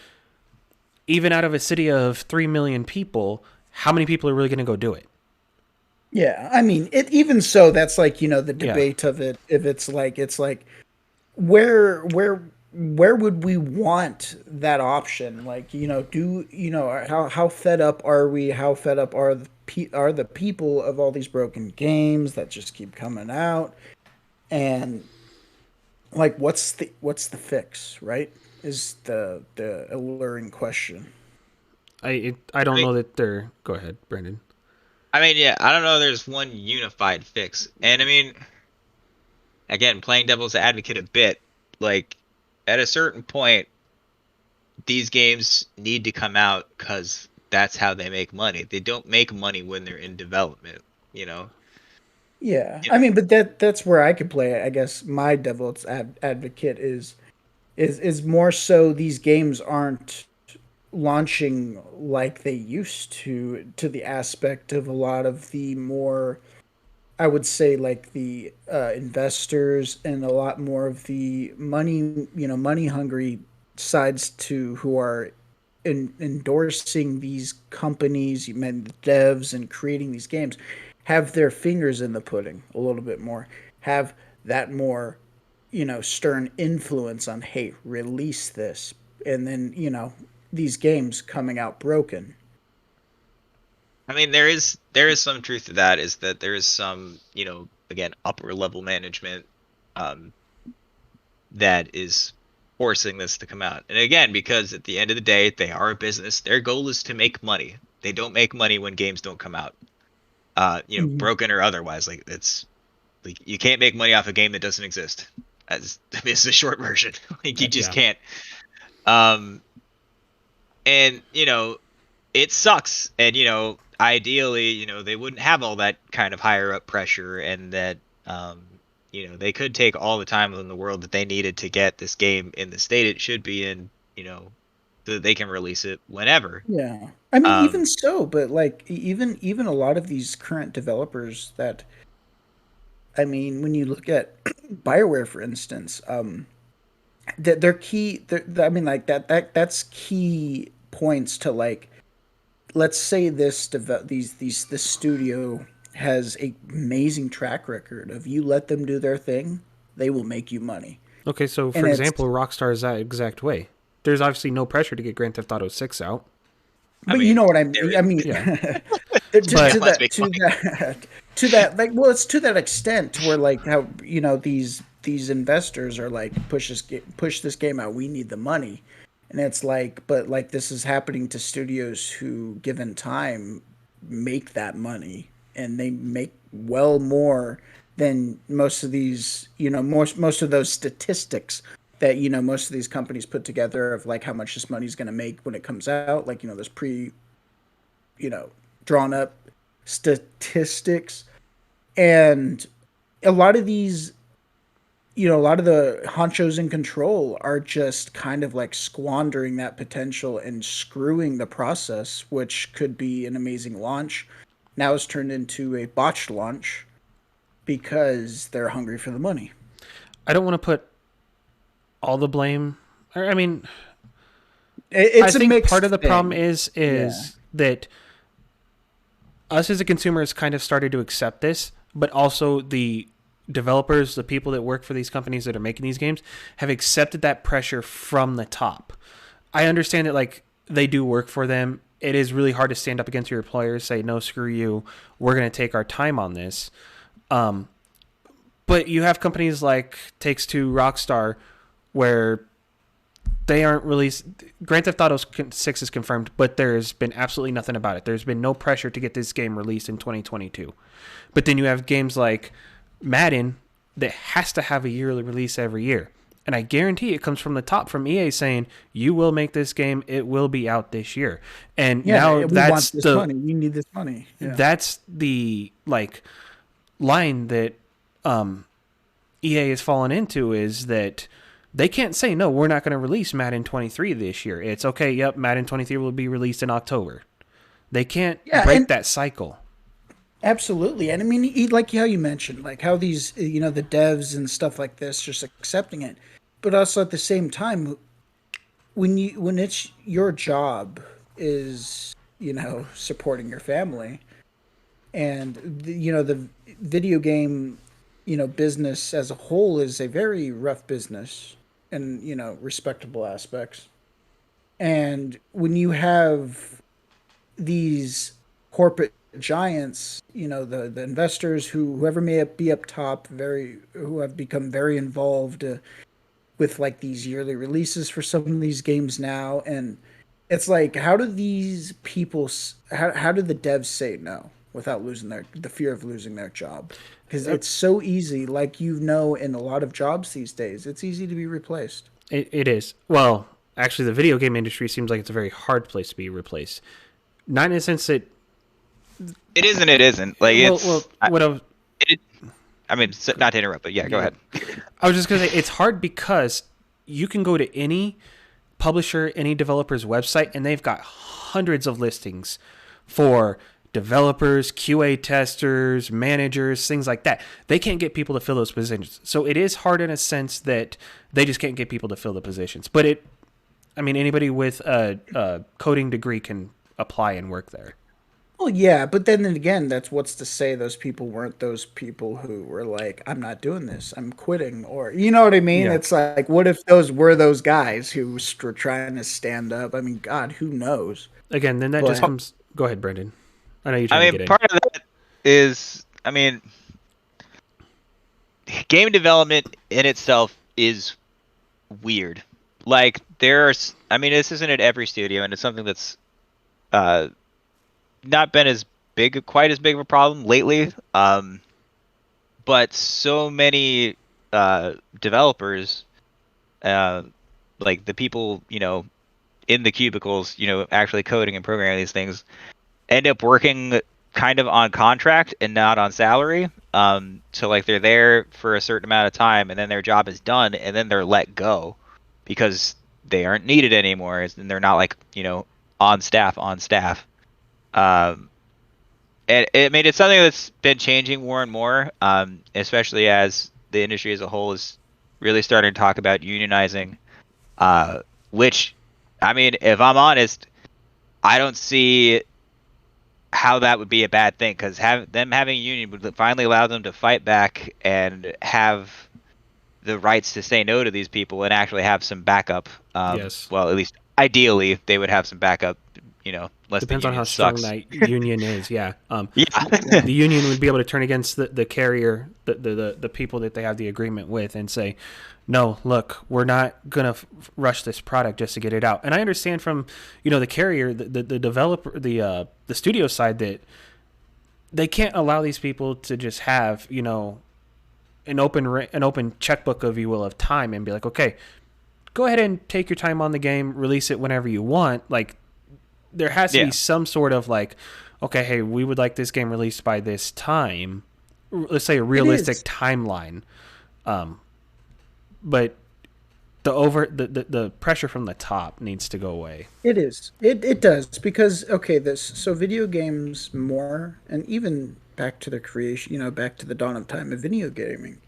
even out of a city of 3 million people, how many people are really going to go do it? Yeah, I mean, it even so, that's like, the Yeah. debate of it. If it's like where would we want that option? Like, do how fed up are we? How fed up are the people of all these broken games that just keep coming out? And like, what's the fix? Right? Is the alluring question. I I don't mean, know that they're go ahead, Brandon. yeah, I don't know. There's one unified fix, and I mean, again, playing devil's advocate a bit, like, at a certain point, these games need to come out because that's how they make money. They don't make money when they're in development, you know. Yeah, You I know, mean, but that's where I could play. I guess my devil's advocate is more so these games aren't launching like they used to the aspect of a lot of the more I would say like the investors and a lot more of the money, money hungry sides to who are endorsing these companies, you meant the devs and creating these games, have their fingers in the pudding a little bit more, have that more, stern influence on, hey, release this, and then these games coming out broken. I mean, there is some truth to that. Is that there is some, again, upper level management, um, that is forcing this to come out. And again, because at the end of the day, they are a business. Their goal is to make money. They don't make money when games don't come out. Mhm. Broken or otherwise. Like it's like you can't make money off a game that doesn't exist. As this is the short version. Like you just Yeah. can't. Um, and it sucks. And ideally, they wouldn't have all that kind of higher up pressure, and that they could take all the time in the world that they needed to get this game in the state it should be in, so that they can release it whenever. Yeah. I mean, Um, even so, but like even a lot of these current developers that I mean, when you look at BioWare, for instance, that they're key. I mean, like that's key points to like. Let's say this studio has a amazing track record of you let them do their thing, they will make you money, Okay, so for and it's example, Rockstar is that exact way. There's obviously no pressure to get Grand Theft Auto 6 out. I but you mean, know what I there mean. is, I mean, Yeah. yeah, But let's make money. to that like well, it's to that extent to where like how these investors are like push this game out. We need the money, and it's like but like this is happening to studios who, given time, make that money, and they make well more than most of these most of those statistics that most of these companies put together of like how much this money is going to make when it comes out, like those you know drawn up statistics. And a lot of these a lot of the honchos in control are just kind of like squandering that potential and screwing the process, which could be an amazing launch, now it's turned into a botched launch because they're hungry for the money. I don't want to put all the blame. I mean, I It's a think part mixed of the problem thing. is Yeah. that us as a consumer has kind of started to accept this, but also the developers, the people that work for these companies that are making these games, have accepted that pressure from the top. I understand that like they do work for them. It is really hard to stand up against your employers, say no, screw you. We're going to take our time on this. Um, but you have companies like Takes Two, Rockstar, where they aren't released. Grand Theft Auto 6 is confirmed, but there's been absolutely nothing about it. There's been no pressure to get this game released in 2022. But then you have games like Madden that has to have a yearly release every year. And I guarantee it comes from the top, from EA saying, you will make this game, it will be out this year. And now Yeah, we want this money, we need this money. Yeah. that's the like line that EA has fallen into, is that they can't say no, we're not going to release Madden 23 this year. It's okay, yep, Madden 23 will be released in October. They can't Yeah, break and that cycle. absolutely. And I mean, like how you mentioned, like how these, the devs and stuff like this just accepting it. But also at the same time, when it's your job is, supporting your family, and the video game, business as a whole is a very rough business and, respectable aspects. And when you have these corporate giants, the investors whoever may be up top, who have become very involved with like these yearly releases for some of these games now, and it's like how do these people how do the devs say no without losing the fear of losing their job? Because Uh, it's so easy, like in a lot of jobs these days, it's easy to be replaced. it is. Well, actually, the video game industry seems like it's a very hard place to be replaced. Not in the sense that, It isn't. It isn't. Like well, what it, I mean, not to interrupt, but yeah, go ahead. I was just going to say, it's hard because you can go to any publisher, any developer's website, and they've got hundreds of listings for developers, QA testers, managers, things like that. They can't get people to fill those positions. So it is hard in a sense that they just can't get people to fill the positions. But anybody with a coding degree can apply and work there. Well, yeah, but then again, that's what's to say those people weren't those people who were like, I'm not doing this, I'm quitting, or you know what I mean? Yeah. It's like, what if those were those guys who were trying to stand up? I mean, God, who knows? Again, then that just But comes. Go ahead, Brendan. I know you're I trying to mean, get in. part of that is, I mean, game development in itself is weird. Like there's, I mean, this isn't at every studio, and it's something that's uh, not been as big, quite as big of a problem lately. But so many developers, uh, like the people, in the cubicles, actually coding and programming these things, end up working kind of on contract and not on salary. So like they're there for a certain amount of time, and then their job is done, and then they're let go because they aren't needed anymore, and they're not like on staff. Um, and I mean, it's something that's been changing more and more, especially as the industry as a whole is really starting to talk about unionizing. Which, I mean, if I'm honest, I don't see how that would be a bad thing, because having a union would finally allow them to fight back and have the rights to say no to these people and actually have some backup. Yes. Well, at least ideally they would have some backup. Unless the Depends on how union strong sucks. that union is. Yeah. Yeah. The union would be able to turn against the carrier, the people that they have the agreement with, and say, no, look, we're not gonna rush this product just to get it out. And I understand from the carrier, the developer, the studio side, that they can't allow these people to just have an open checkbook, if you will, of time, and be like, okay, go ahead and take your time on the game, release it whenever you want. Like, there has to Yeah. be some sort of like, okay, hey, we would like this game released by this time. Let's say a realistic is. timeline. But the pressure from the top needs to go away. It is. It does because okay, this so video games more and even back to the creation, back to the dawn of time of video gaming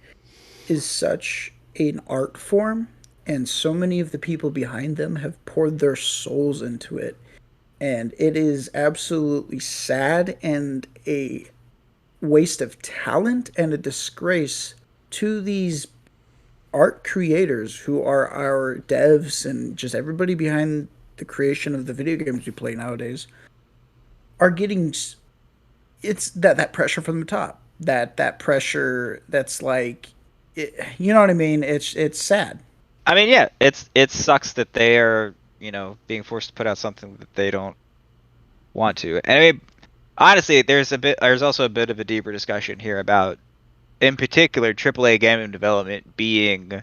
is such an art form, and so many of the people behind them have poured their souls into it, and it is absolutely sad and a waste of talent and a disgrace to these art creators who are our devs and just everybody behind the creation of the video games we play nowadays are getting it's that pressure from the top, that pressure that's like you know what I mean, it's sad. I mean, yeah, it sucks that they are, being forced to put out something that they don't want to. And I mean, honestly, there's also a bit of a deeper discussion here about, in particular, AAA game development being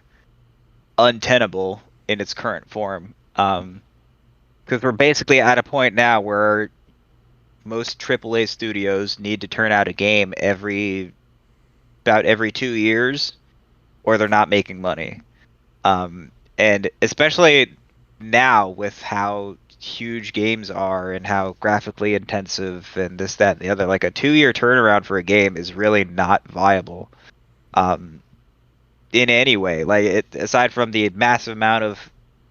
untenable in its current form. Because we're basically at a point now where most AAA studios need to turn out a game about every 2 years, or they're not making money. And especially now with how huge games are and how graphically intensive and this, that, and the other, like a 2 year turnaround for a game is really not viable. In any way, like aside from the massive amount of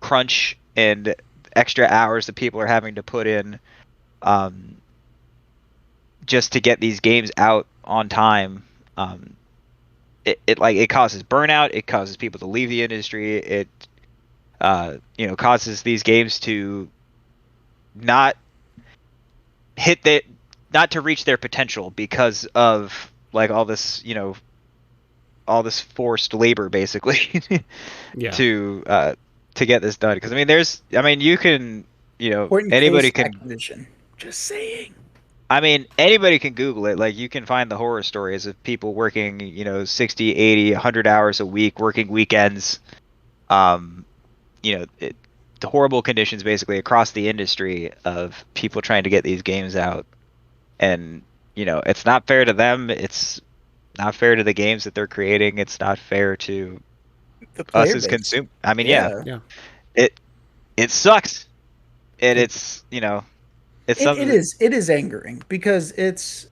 crunch and extra hours that people are having to put in, um, just to get these games out on time. It causes burnout. It causes people to leave the industry. It causes these games to not hit the not to reach their potential because of like all this forced labor basically Yeah. to get this done. Because I mean you can Point in anybody case can. Activision, just saying. I mean, anybody can Google it. Like, you can find the horror stories of people working, 60, 80, 100 hours a week, working weekends. Um, the horrible conditions basically across the industry of people trying to get these games out. And, it's not fair to them. It's not fair to the games that they're creating. It's not fair to The us player as base. consume. I mean, yeah, Yeah. Yeah. it, it sucks. And It, it's, It's It, something that, it is angering because it's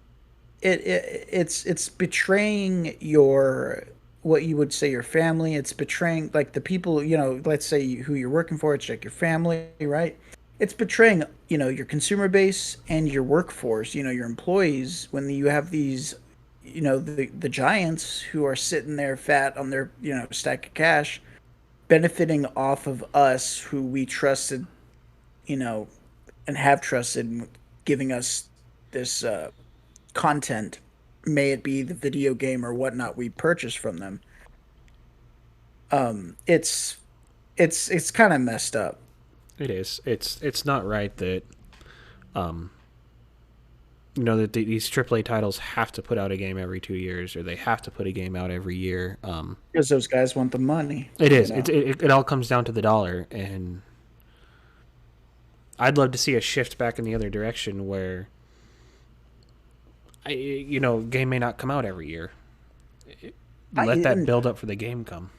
betraying your what you would say your family. It's betraying like the people, let's say who you're working for. It's like your family, right? It's betraying, your consumer base and your workforce, your employees when you have these, the giants who are sitting there fat on their, stack of cash benefiting off of us who we trusted, you know, and have trusted giving us this content, may it be the video game or whatnot we purchase from them. It's it's kind of messed up. It is. It's not right that um that these AAA titles have to put out a game every 2 years, or they have to put a game out every year. Because those guys want the money, It is. It all comes down to the dollar, and I'd love to see a shift back in the other direction where game may not come out every year. Let that and build up for the game come.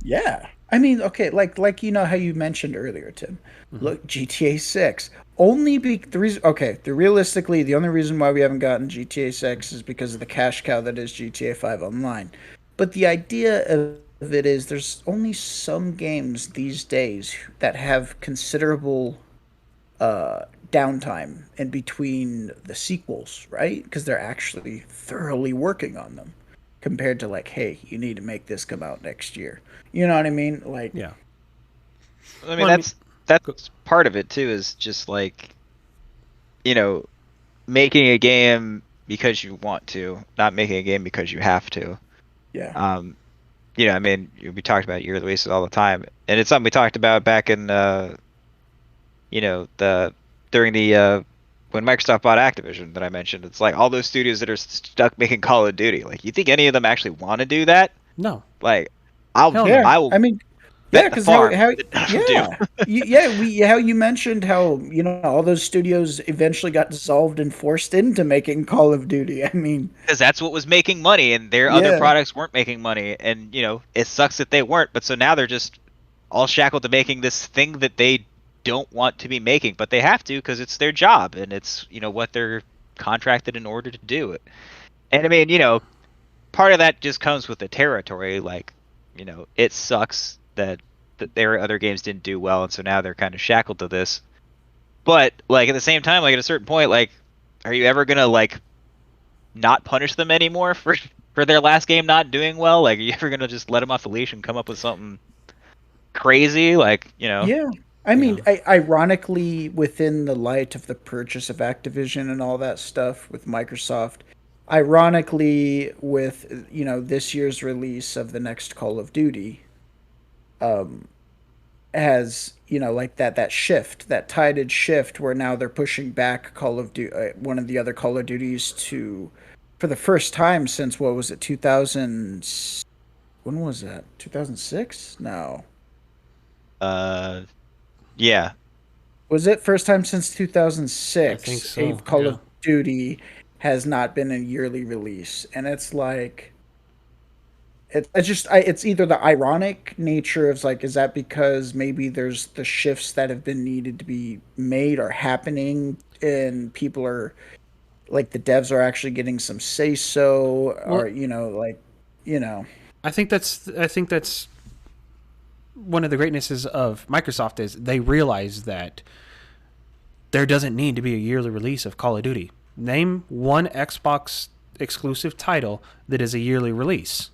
yeah. I mean, okay, like how you mentioned earlier, Tim. Mm-hmm. Look, GTA 6. Only be the reason okay, realistically, the only reason why we haven't gotten GTA 6 is because of the cash cow that is GTA 5 Online. But the idea of it is there's only some games these days that have considerable downtime in between the sequels, right? Because they're actually thoroughly working on them compared to like, hey, you need to make this come out next year. You know what I mean? Like, Yeah. I mean, Well, I mean, that's part of it too. Is just like, you know, making a game because you want to, not making a game because you have to. yeah, Um, I mean, we talked about year releases all the time, and it's something we talked about back in, the during the when Microsoft bought Activision that I mentioned. It's like all those studios that are stuck making Call of Duty. Like, you think any of them actually want to do that? no. Like, Hell yeah. no. I will I mean, yeah, bet the because farm how that none of them do. yeah. How you mentioned how all those studios eventually got dissolved and forced into making Call of Duty. I mean, Because that's what was making money, and their other yeah, products weren't making money, and it sucks that they weren't. But so now they're just all shackled to making this thing that they don't want to be making, but they have to because it's their job and it's what they're contracted in order to do it. And I mean, part of that just comes with the territory. Like, it sucks that their other games didn't do well, and so now they're kind of shackled to this. But like at the same time, like at a certain point, like, are you ever gonna like not punish them anymore for their last game not doing well? Like, are you ever gonna just let them off the leash and come up with something crazy? Like, yeah. I Yeah. mean, ironically, within the light of the purchase of Activision and all that stuff with Microsoft, ironically, with this year's release of the next Call of Duty, has like that shift, that tided shift where now they're pushing back Call of Duty, one of the other Call of Duties to, for the first time since what was it, 2000? When was that? 2006? No, uh, yeah. was it first time since I think 2006? A so. Call Yeah. of Duty has not been a yearly release, and it's like it's either the ironic nature of like, is that because maybe there's the shifts that have been needed to be made are happening and people are like the devs are actually getting some say so, or Well, like you know I think that's one of the greatnesses of Microsoft is they realize that there doesn't need to be a yearly release of Call of Duty. Name one Xbox exclusive title that is a yearly release.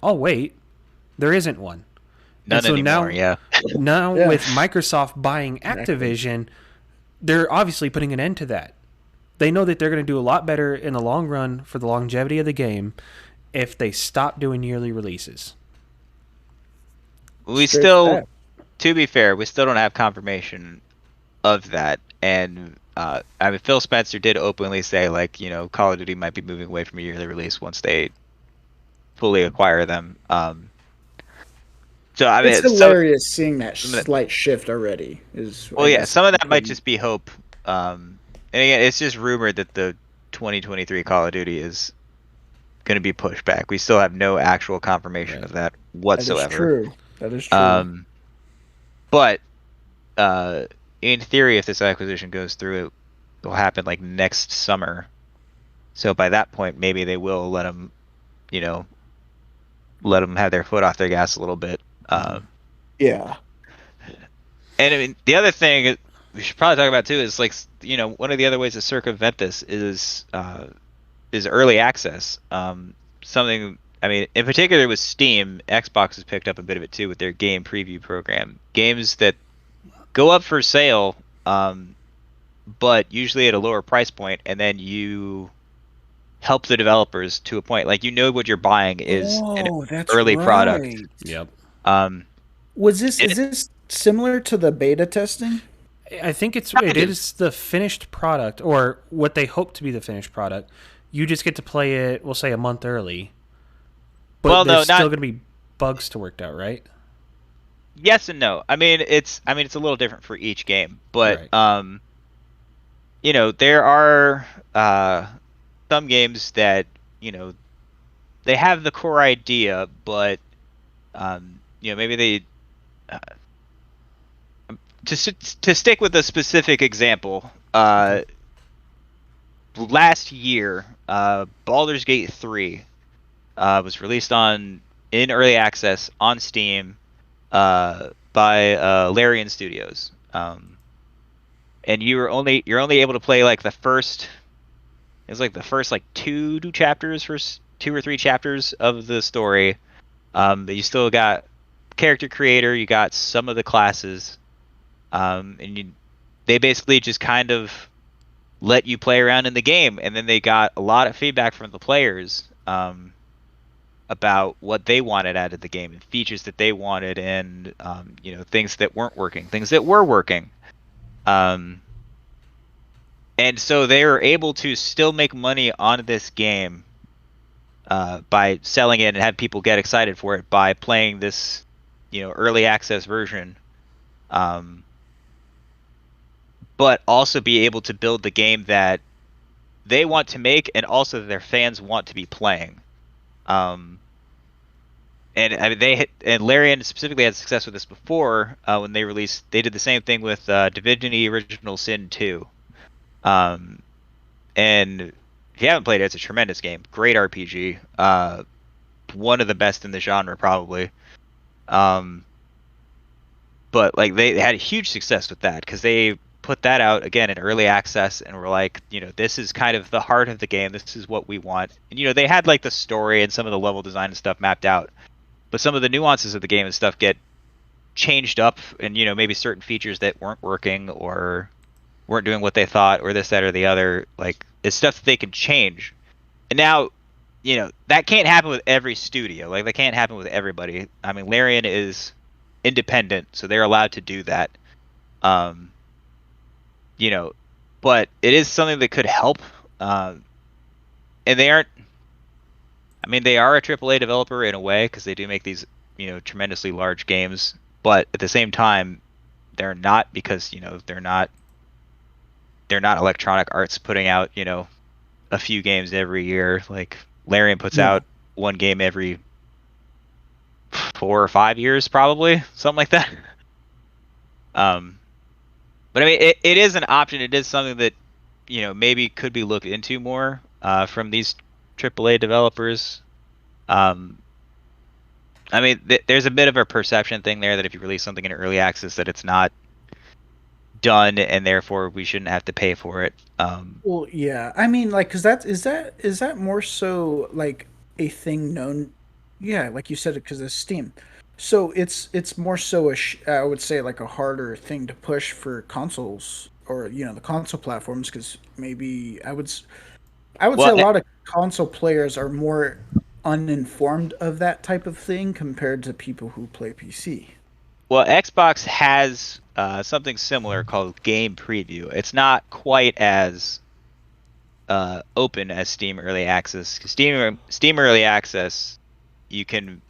Oh wait, there isn't one. And None so anymore. now Yeah. now yeah, with Microsoft buying exactly. Activision, they're obviously putting an end to that. They know that they're going to do a lot better in the long run for the longevity of the game if they stop doing yearly releases. We Straight still, fact. to be fair, we still don't have confirmation of that. And I mean, Phil Spencer did openly say, like, Call of Duty might be moving away from a yearly release once they fully acquire them. So I It's mean, some hilarious seeing that of that, slight shift already is, well, I yeah, guess, some of the that might thing. just be hope. And again, it's just rumored that the 2023 Call of Duty is going to be pushed back. We still have no actual confirmation Right. of that That is whatsoever. true. That is true. Um, but uh, in theory, if this acquisition goes through, will happen like next summer. So by that point, maybe they will let them, you know, let them have their foot off their gas a little bit. Yeah. And I mean, the other thing we should probably talk about too is like, one of the other ways to circumvent this is early access. Something, I mean, in particular with Steam, Xbox has picked up a bit of it too with their game preview program. Games that go up for sale, but usually at a lower price point, and then you help the developers to a point. Like what you're buying is an Oh, that's early product. right. Yep. Um, Is it this similar to the beta testing? I think it kind of. is the finished product, or what they hope to be the finished product. You just get to play it, we'll say, a month early, but Well, there's no, still not going to be bugs to work out, right? yes and no. I mean it's a little different for each game, but Right. there are some games that you know they have the core idea, but maybe they uh, to stick with a specific example. Okay. Last year, Baldur's Gate 3 was released on in early access on Steam by Larian Studios. And you're only able to play like the first. It's like the first like two chapters, first 2 or 3 chapters of the story. But you still got character creator, you got some of the classes, and they basically just kind of let you play around in the game, and then they got a lot of feedback from the players about what they wanted out of the game and features that they wanted, and things that weren't working, things that were working. Um, and so they were able to still make money on this game by selling it and have people get excited for it by playing this, early access version. Um, but also be able to build the game that they want to make and also their fans want to be playing. Um, and I mean, and Larian specifically had success with this before when they did the same thing with Divinity Original Sin 2. Um, and if you haven't played it, it's a tremendous game. Great RPG. One of the best in the genre, probably. Um, but like they had a huge success with that because they put that out again in early access and were like, this is kind of the heart of the game. This is what we want. And they had like the story and some of the level design and stuff mapped out, but some of the nuances of the game and stuff get changed up, and maybe certain features that weren't working or weren't doing what they thought, or this, that, or the other. Like it's stuff that they can change. And now, that can't happen with every studio. Like that can't happen with everybody. I mean, Larian is independent, so they're allowed to do that. Um, you know, but it is something that could help. And they aren't. I mean, they are a AAA developer in a way because they do make these, tremendously large games. But at the same time, they're not, because they're not. They're not Electronic Arts putting out a few games every year. Like Larian puts No. out one game every 4 or 5 years, probably something like that. Um, but I mean, it is an option. It is something that maybe could be looked into more from these AAA developers. Um, I mean, there's a bit of a perception thing there that if you release something in early access, that it's not done, and therefore we shouldn't have to pay for it. Well, yeah. I mean, like, cause is that more so like a thing known? Yeah, like you said, because it's Steam. So it's more so I would say like a harder thing to push for consoles or the console platforms because maybe I would say Well, a lot of console players are more uninformed of that type of thing compared to people who play PC. Xbox has something similar called Game Preview. It's not quite as open as Steam Early Access. 'Cause Steam Early Access, you can,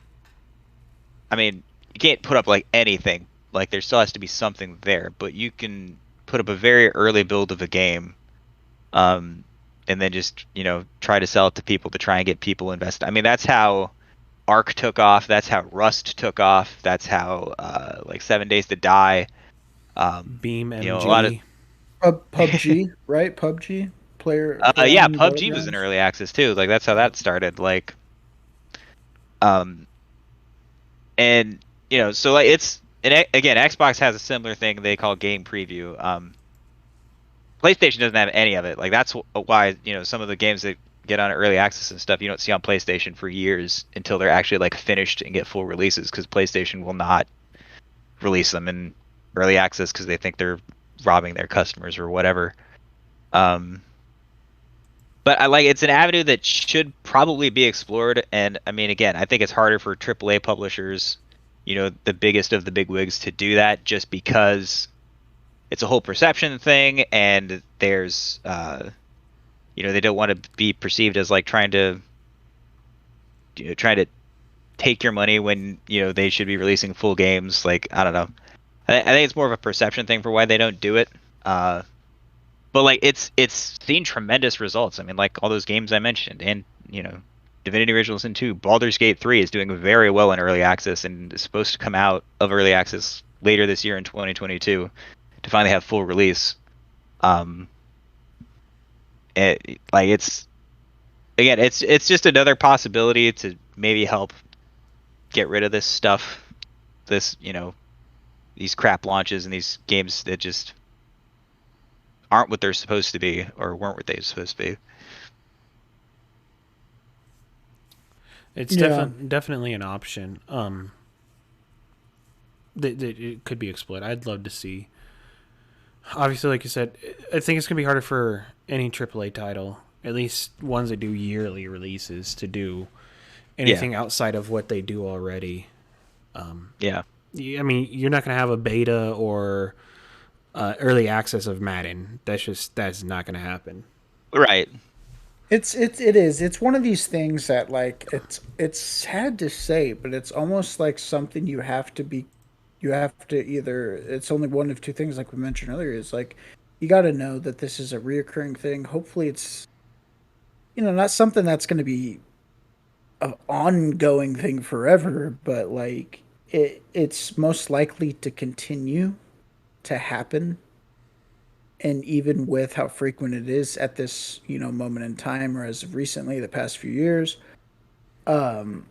I mean, you can't put up like anything. Like there still has to be something there, but you can put up a very early build of a game, um, and then just try to sell it to people to try and get people invested. I mean, that's how Arc took off. That's how Rust took off. That's how like 7 Days to Die. Beam A lot of MG. PUBG, right? PUBG, player Yeah, unknown PUBG was in battlegrounds. early access too. Like that's how that started. Like, um, and so like again, Xbox has a similar thing they call game preview. PlayStation doesn't have any of it. Like that's why some of the games that get on early access and stuff you don't see on PlayStation for years until they're actually like finished and get full releases because PlayStation will not release them in early access because they think they're robbing their customers or whatever. Um, but I like it's an avenue that should probably be explored. And I mean, again, I think it's harder for AAA publishers, the biggest of the big wigs, to do that just because it's a whole perception thing, and there's they don't want to be perceived as like trying to take your money when they should be releasing full games. Like I don't know. I think it's more of a perception thing for why they don't do it. Uh, but like it's seen tremendous results. I mean, like all those games I mentioned, and Divinity Original Sin 2, Baldur's Gate 3 is doing very well in early access and is supposed to come out of early access later this year in 2022 to finally have full release. Um, like it's again, it's just another possibility to maybe help get rid of this stuff, this these crap launches and these games that just aren't what they're supposed to be or weren't what they're supposed to be. It's Yeah, definitely an option. That it could be exploited. I'd love to see. Obviously, like you said, I think it's gonna be harder for any AAA title, at least ones that do yearly releases, to do Yeah, anything outside of what they do already. yeah, I mean, you're not gonna have a beta or early access of Madden. That's not gonna happen. right. it is. It's one of these things that like it's sad to say, but it's almost like something you have to be. You have to either. It's only one of two things, like we mentioned earlier. Is like you got to know that this is a reoccurring thing. Hopefully, it's not something that's going to be an ongoing thing forever, but like it's most likely to continue to happen. And even with how frequent it is at this moment in time, or as of recently the past few years, um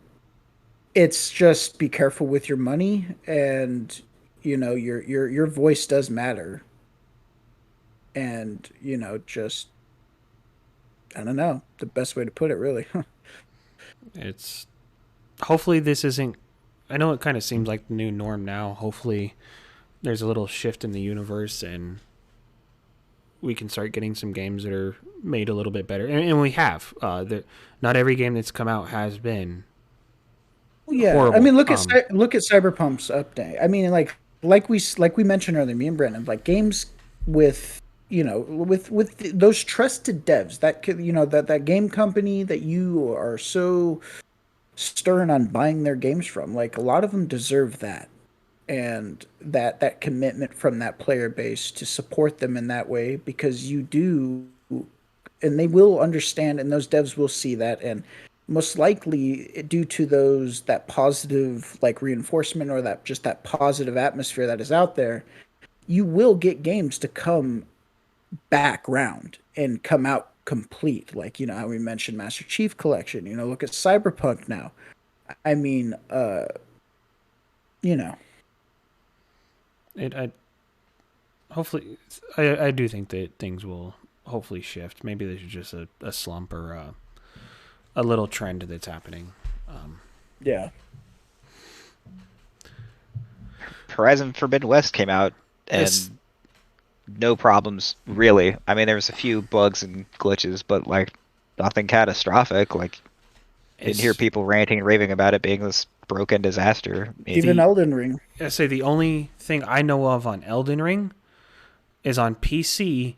it's just be careful with your money, and your voice does matter. And just, I don't know the best way to put it, really. It's hopefully this isn't. I know it kind of seems like the new norm now. Hopefully, there's a little shift in the universe and we can start getting some games that are made a little bit better. And we have. Not every game that's come out has been Yeah, I horrible. mean, look at Cyberpunk's update. I mean, like we mentioned earlier, me and Brenden, like games with with those trusted devs, that game company that you are so stern on buying their games from. Like a lot of them deserve that, and that commitment from that player base to support them in that way, because you do, and they will understand, and those devs will see that. And most likely, due to those, that positive like reinforcement, or that positive atmosphere that is out there, you will get games to come back round and come out complete. Like how we mentioned Master Chief Collection. Look at Cyberpunk now. I mean, you know I hopefully I do think that things will hopefully shift. Maybe this is just a slump or a little trend that's happening. Um, yeah. Horizon Forbidden West came out it's and no problems really. I mean, there was a few bugs and glitches, but like nothing catastrophic. Like didn't hear it's people ranting and raving about it being this broken disaster. I mean, Even the Elden Ring. I say the only thing I know of on Elden Ring is on PC.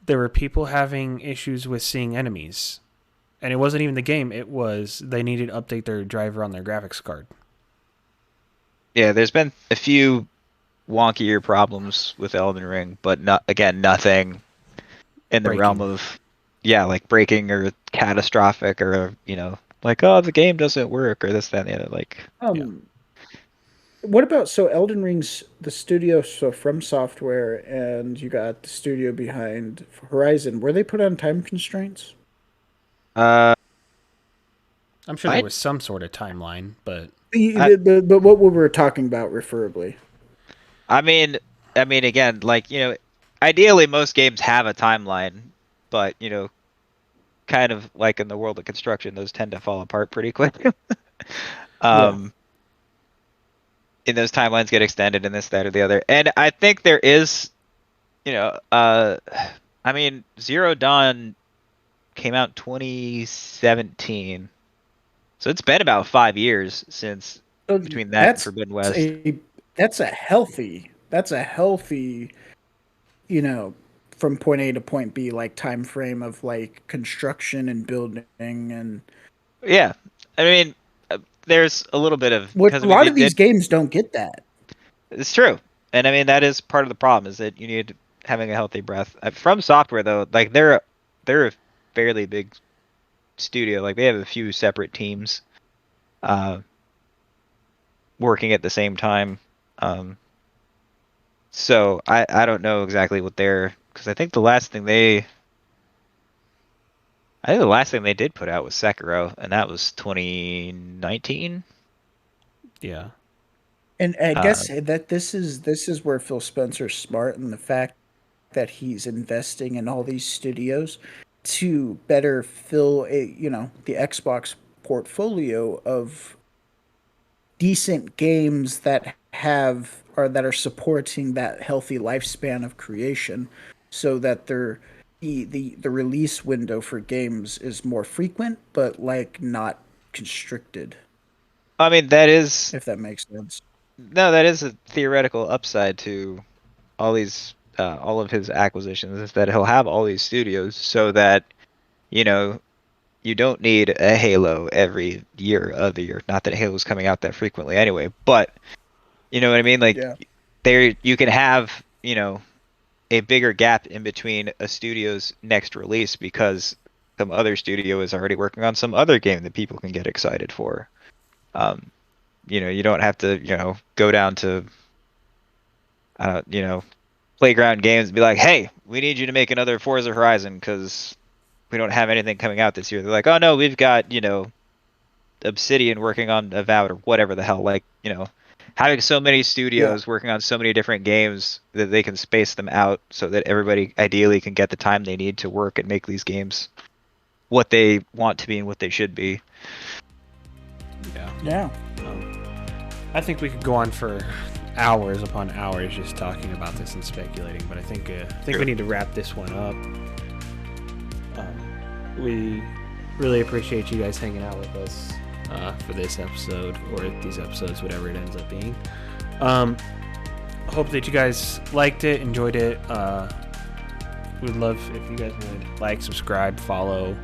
There were people having issues with seeing enemies, and it wasn't even the game. It was they needed to update their driver on their graphics card. yeah, there's been a few wonkier problems with Elden Ring, but not again nothing in the realm Breaking. of like breaking or catastrophic or like oh the game doesn't work or this that and the other. Like Yeah. Um, What about so Elden Ring's the studio so From Software and you got the studio behind Horizon? Were they put on time constraints? Uh, I'm sure there I, was some sort of timeline, but I, But what we were talking about, referably. I mean, again, like ideally most games have a timeline, but kind of like in the world of construction, those tend to fall apart pretty quick. Yeah. um, and those timelines get extended and this, that, or the other. And I think there is, you know, uh, I mean, Zero Dawn came out in 2017, so it's been about 5 years since So between that and Forbidden West. a that's a healthy, you know, from point A to point B, like time frame of like construction and building and Yeah, I mean, there's a little bit of which because a I mean lot they of these did. games don't get that. It's true, and I mean that is part of the problem is that you need having a healthy breath. From Software though, like they're a fairly big studio. Like they have a few separate teams uh, working at the same time. Um, so I don't know exactly what they're because I think the last thing they did put out was Sekiro, and that was 2019. yeah. And I Uh, guess that this is where Phil Spencer's smart in the fact that he's investing in all these studios to better fill the Xbox portfolio of decent games that have or that are supporting that healthy lifespan of creation so that the release window for games is more frequent but like not constricted, I mean that is if that makes sense. no, that is a theoretical upside to all of his acquisitions is that he'll have all these studios so that you know you don't need a Halo every year of the year. Not that Halo's coming out that frequently anyway, but you know what I mean? Like Yeah. there you can have, a bigger gap in between a studio's next release because some other studio is already working on some other game that people can get excited for. Um, you don't have to, go down to Playground Games and be like, "Hey, we need you to make another Forza Horizon because we don't have anything coming out this year." They're like, "Oh no, we've got, Obsidian working on Avowed or whatever the hell." Like, having so many Yeah. studios working on so many different games that they can space them out so that everybody ideally can get the time they need to work and make these games what they want to be and what they should be. Yeah. Yeah. I think we could go on for hours upon hours just talking about this and speculating, but I think we need to wrap this one up. We really appreciate you guys hanging out with us for this episode or these episodes, whatever it ends up being. Hope that you guys liked it, enjoyed it. We'd love if you guys would like, subscribe, follow,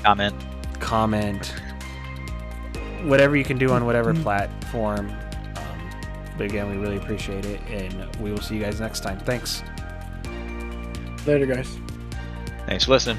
comment, whatever you can do on whatever platform. But again, we really appreciate it, and we will see you guys next time. Thanks. Later, guys. Thanks for listening.